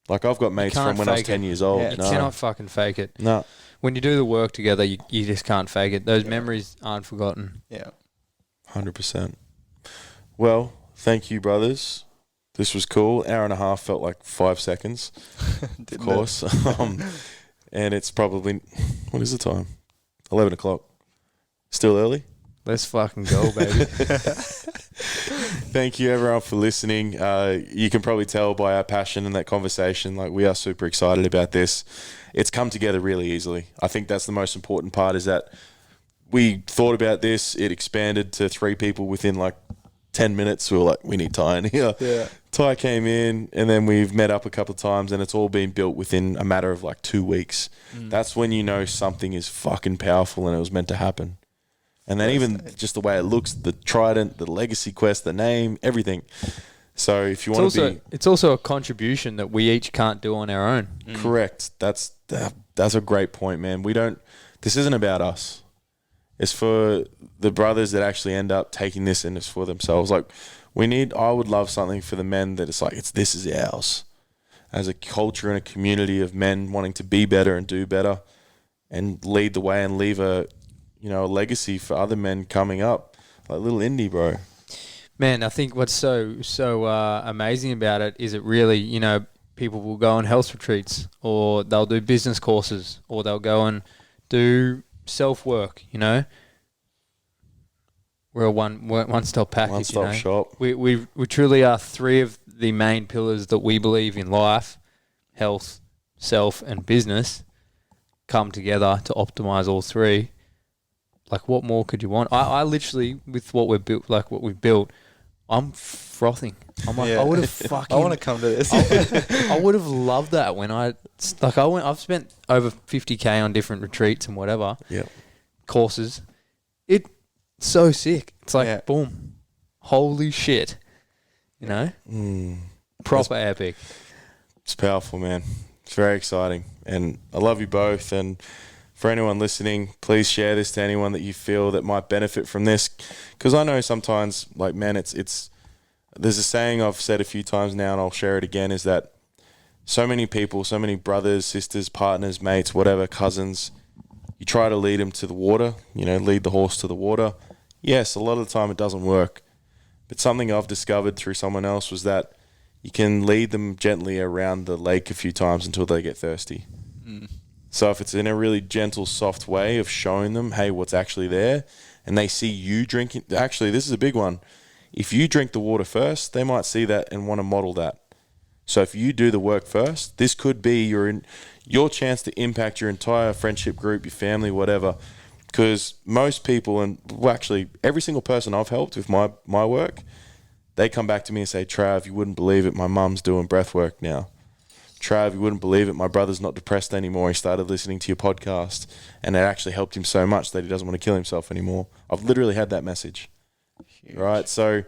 Like, I've got mates from when I was 10 years old. Yeah, you cannot fucking fake it. No. When you do the work together, you just can't fake it. Those memories aren't forgotten. Yeah. 100%. Well, thank you, brothers. This was cool. Hour and a half felt like 5 seconds, of course. And it's probably, what is the time? 11 o'clock. Still early? Let's fucking go, baby. Thank you, everyone, for listening. You can probably tell by our passion in that conversation, like, we are super excited about this. It's come together really easily. I think that's the most important part, is that we thought about this. It expanded to 3 people within like 10 minutes. We were like, we need Ty in here. Yeah. Ty came in, and then we've met up a couple of times, and it's all been built within a matter of like 2 weeks. That's when you know something is fucking powerful and it was meant to happen. And then even just the way it looks, the trident, the legacy quest, the name, everything. So if you want to be... It's also a contribution that we each can't do on our own. Correct. That's a great point, man. This isn't about us. It's for the brothers that actually end up taking this, and it's for themselves. Like, I would love something for the men that it's like, this is ours. As a culture and a community of men wanting to be better and do better and lead the way and leave a legacy for other men coming up, like little Indy, bro. Man, I think what's so amazing about it is it really, people will go on health retreats, or they'll do business courses, or they'll go and do self-work, We're a one-stop package, One-stop shop. We truly are 3 of the main pillars that we believe in life: health, self, and business come together to optimize all 3. Like, what more could you want? I literally, with what we've built, I'm frothing. I'm like, I would have fucking... I want to come to this. I would have loved that when I've spent over 50K on different retreats and whatever. Yeah. Courses. It's so sick. It's like, boom. Holy shit. Proper epic. It's powerful, man. It's very exciting. And I love you both. And for anyone listening, please share this to anyone that you feel that might benefit from this. Because I know sometimes, like, man, there's a saying I've said a few times now, and I'll share it again, is that so many people, so many brothers, sisters, partners, mates, whatever, cousins, you try to lead them to the water, lead the horse to the water. Yes, a lot of the time it doesn't work. But something I've discovered through someone else was that you can lead them gently around the lake a few times until they get thirsty. So if it's in a really gentle, soft way of showing them, hey, what's actually there, and they see you drinking... Actually, this is a big one. If you drink the water first, they might see that and want to model that. So if you do the work first, this could be your chance to impact your entire friendship group, your family, whatever. Because most people, and actually every single person I've helped with my work, they come back to me and say, Trav, you wouldn't believe it, my mum's doing breath work now. Trav, you wouldn't believe it, my brother's not depressed anymore. He started listening to your podcast, and it actually helped him so much that he doesn't want to kill himself anymore. I've literally had that message. Huge. Right? So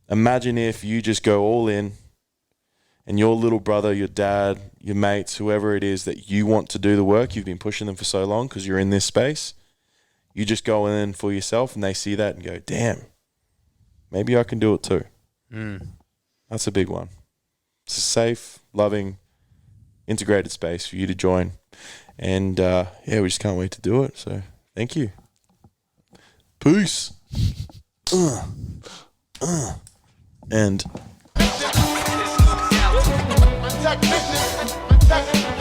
imagine if you just go all in, and your little brother, your dad, your mates, whoever it is that you want to do the work, you've been pushing them for so long because you're in this space, you just go in for yourself, and they see that and go, damn, maybe I can do it too. That's a big one. It's a safe, loving, integrated space for you to join. And yeah, we just can't wait to do it. So thank you. Peace. And Untact business.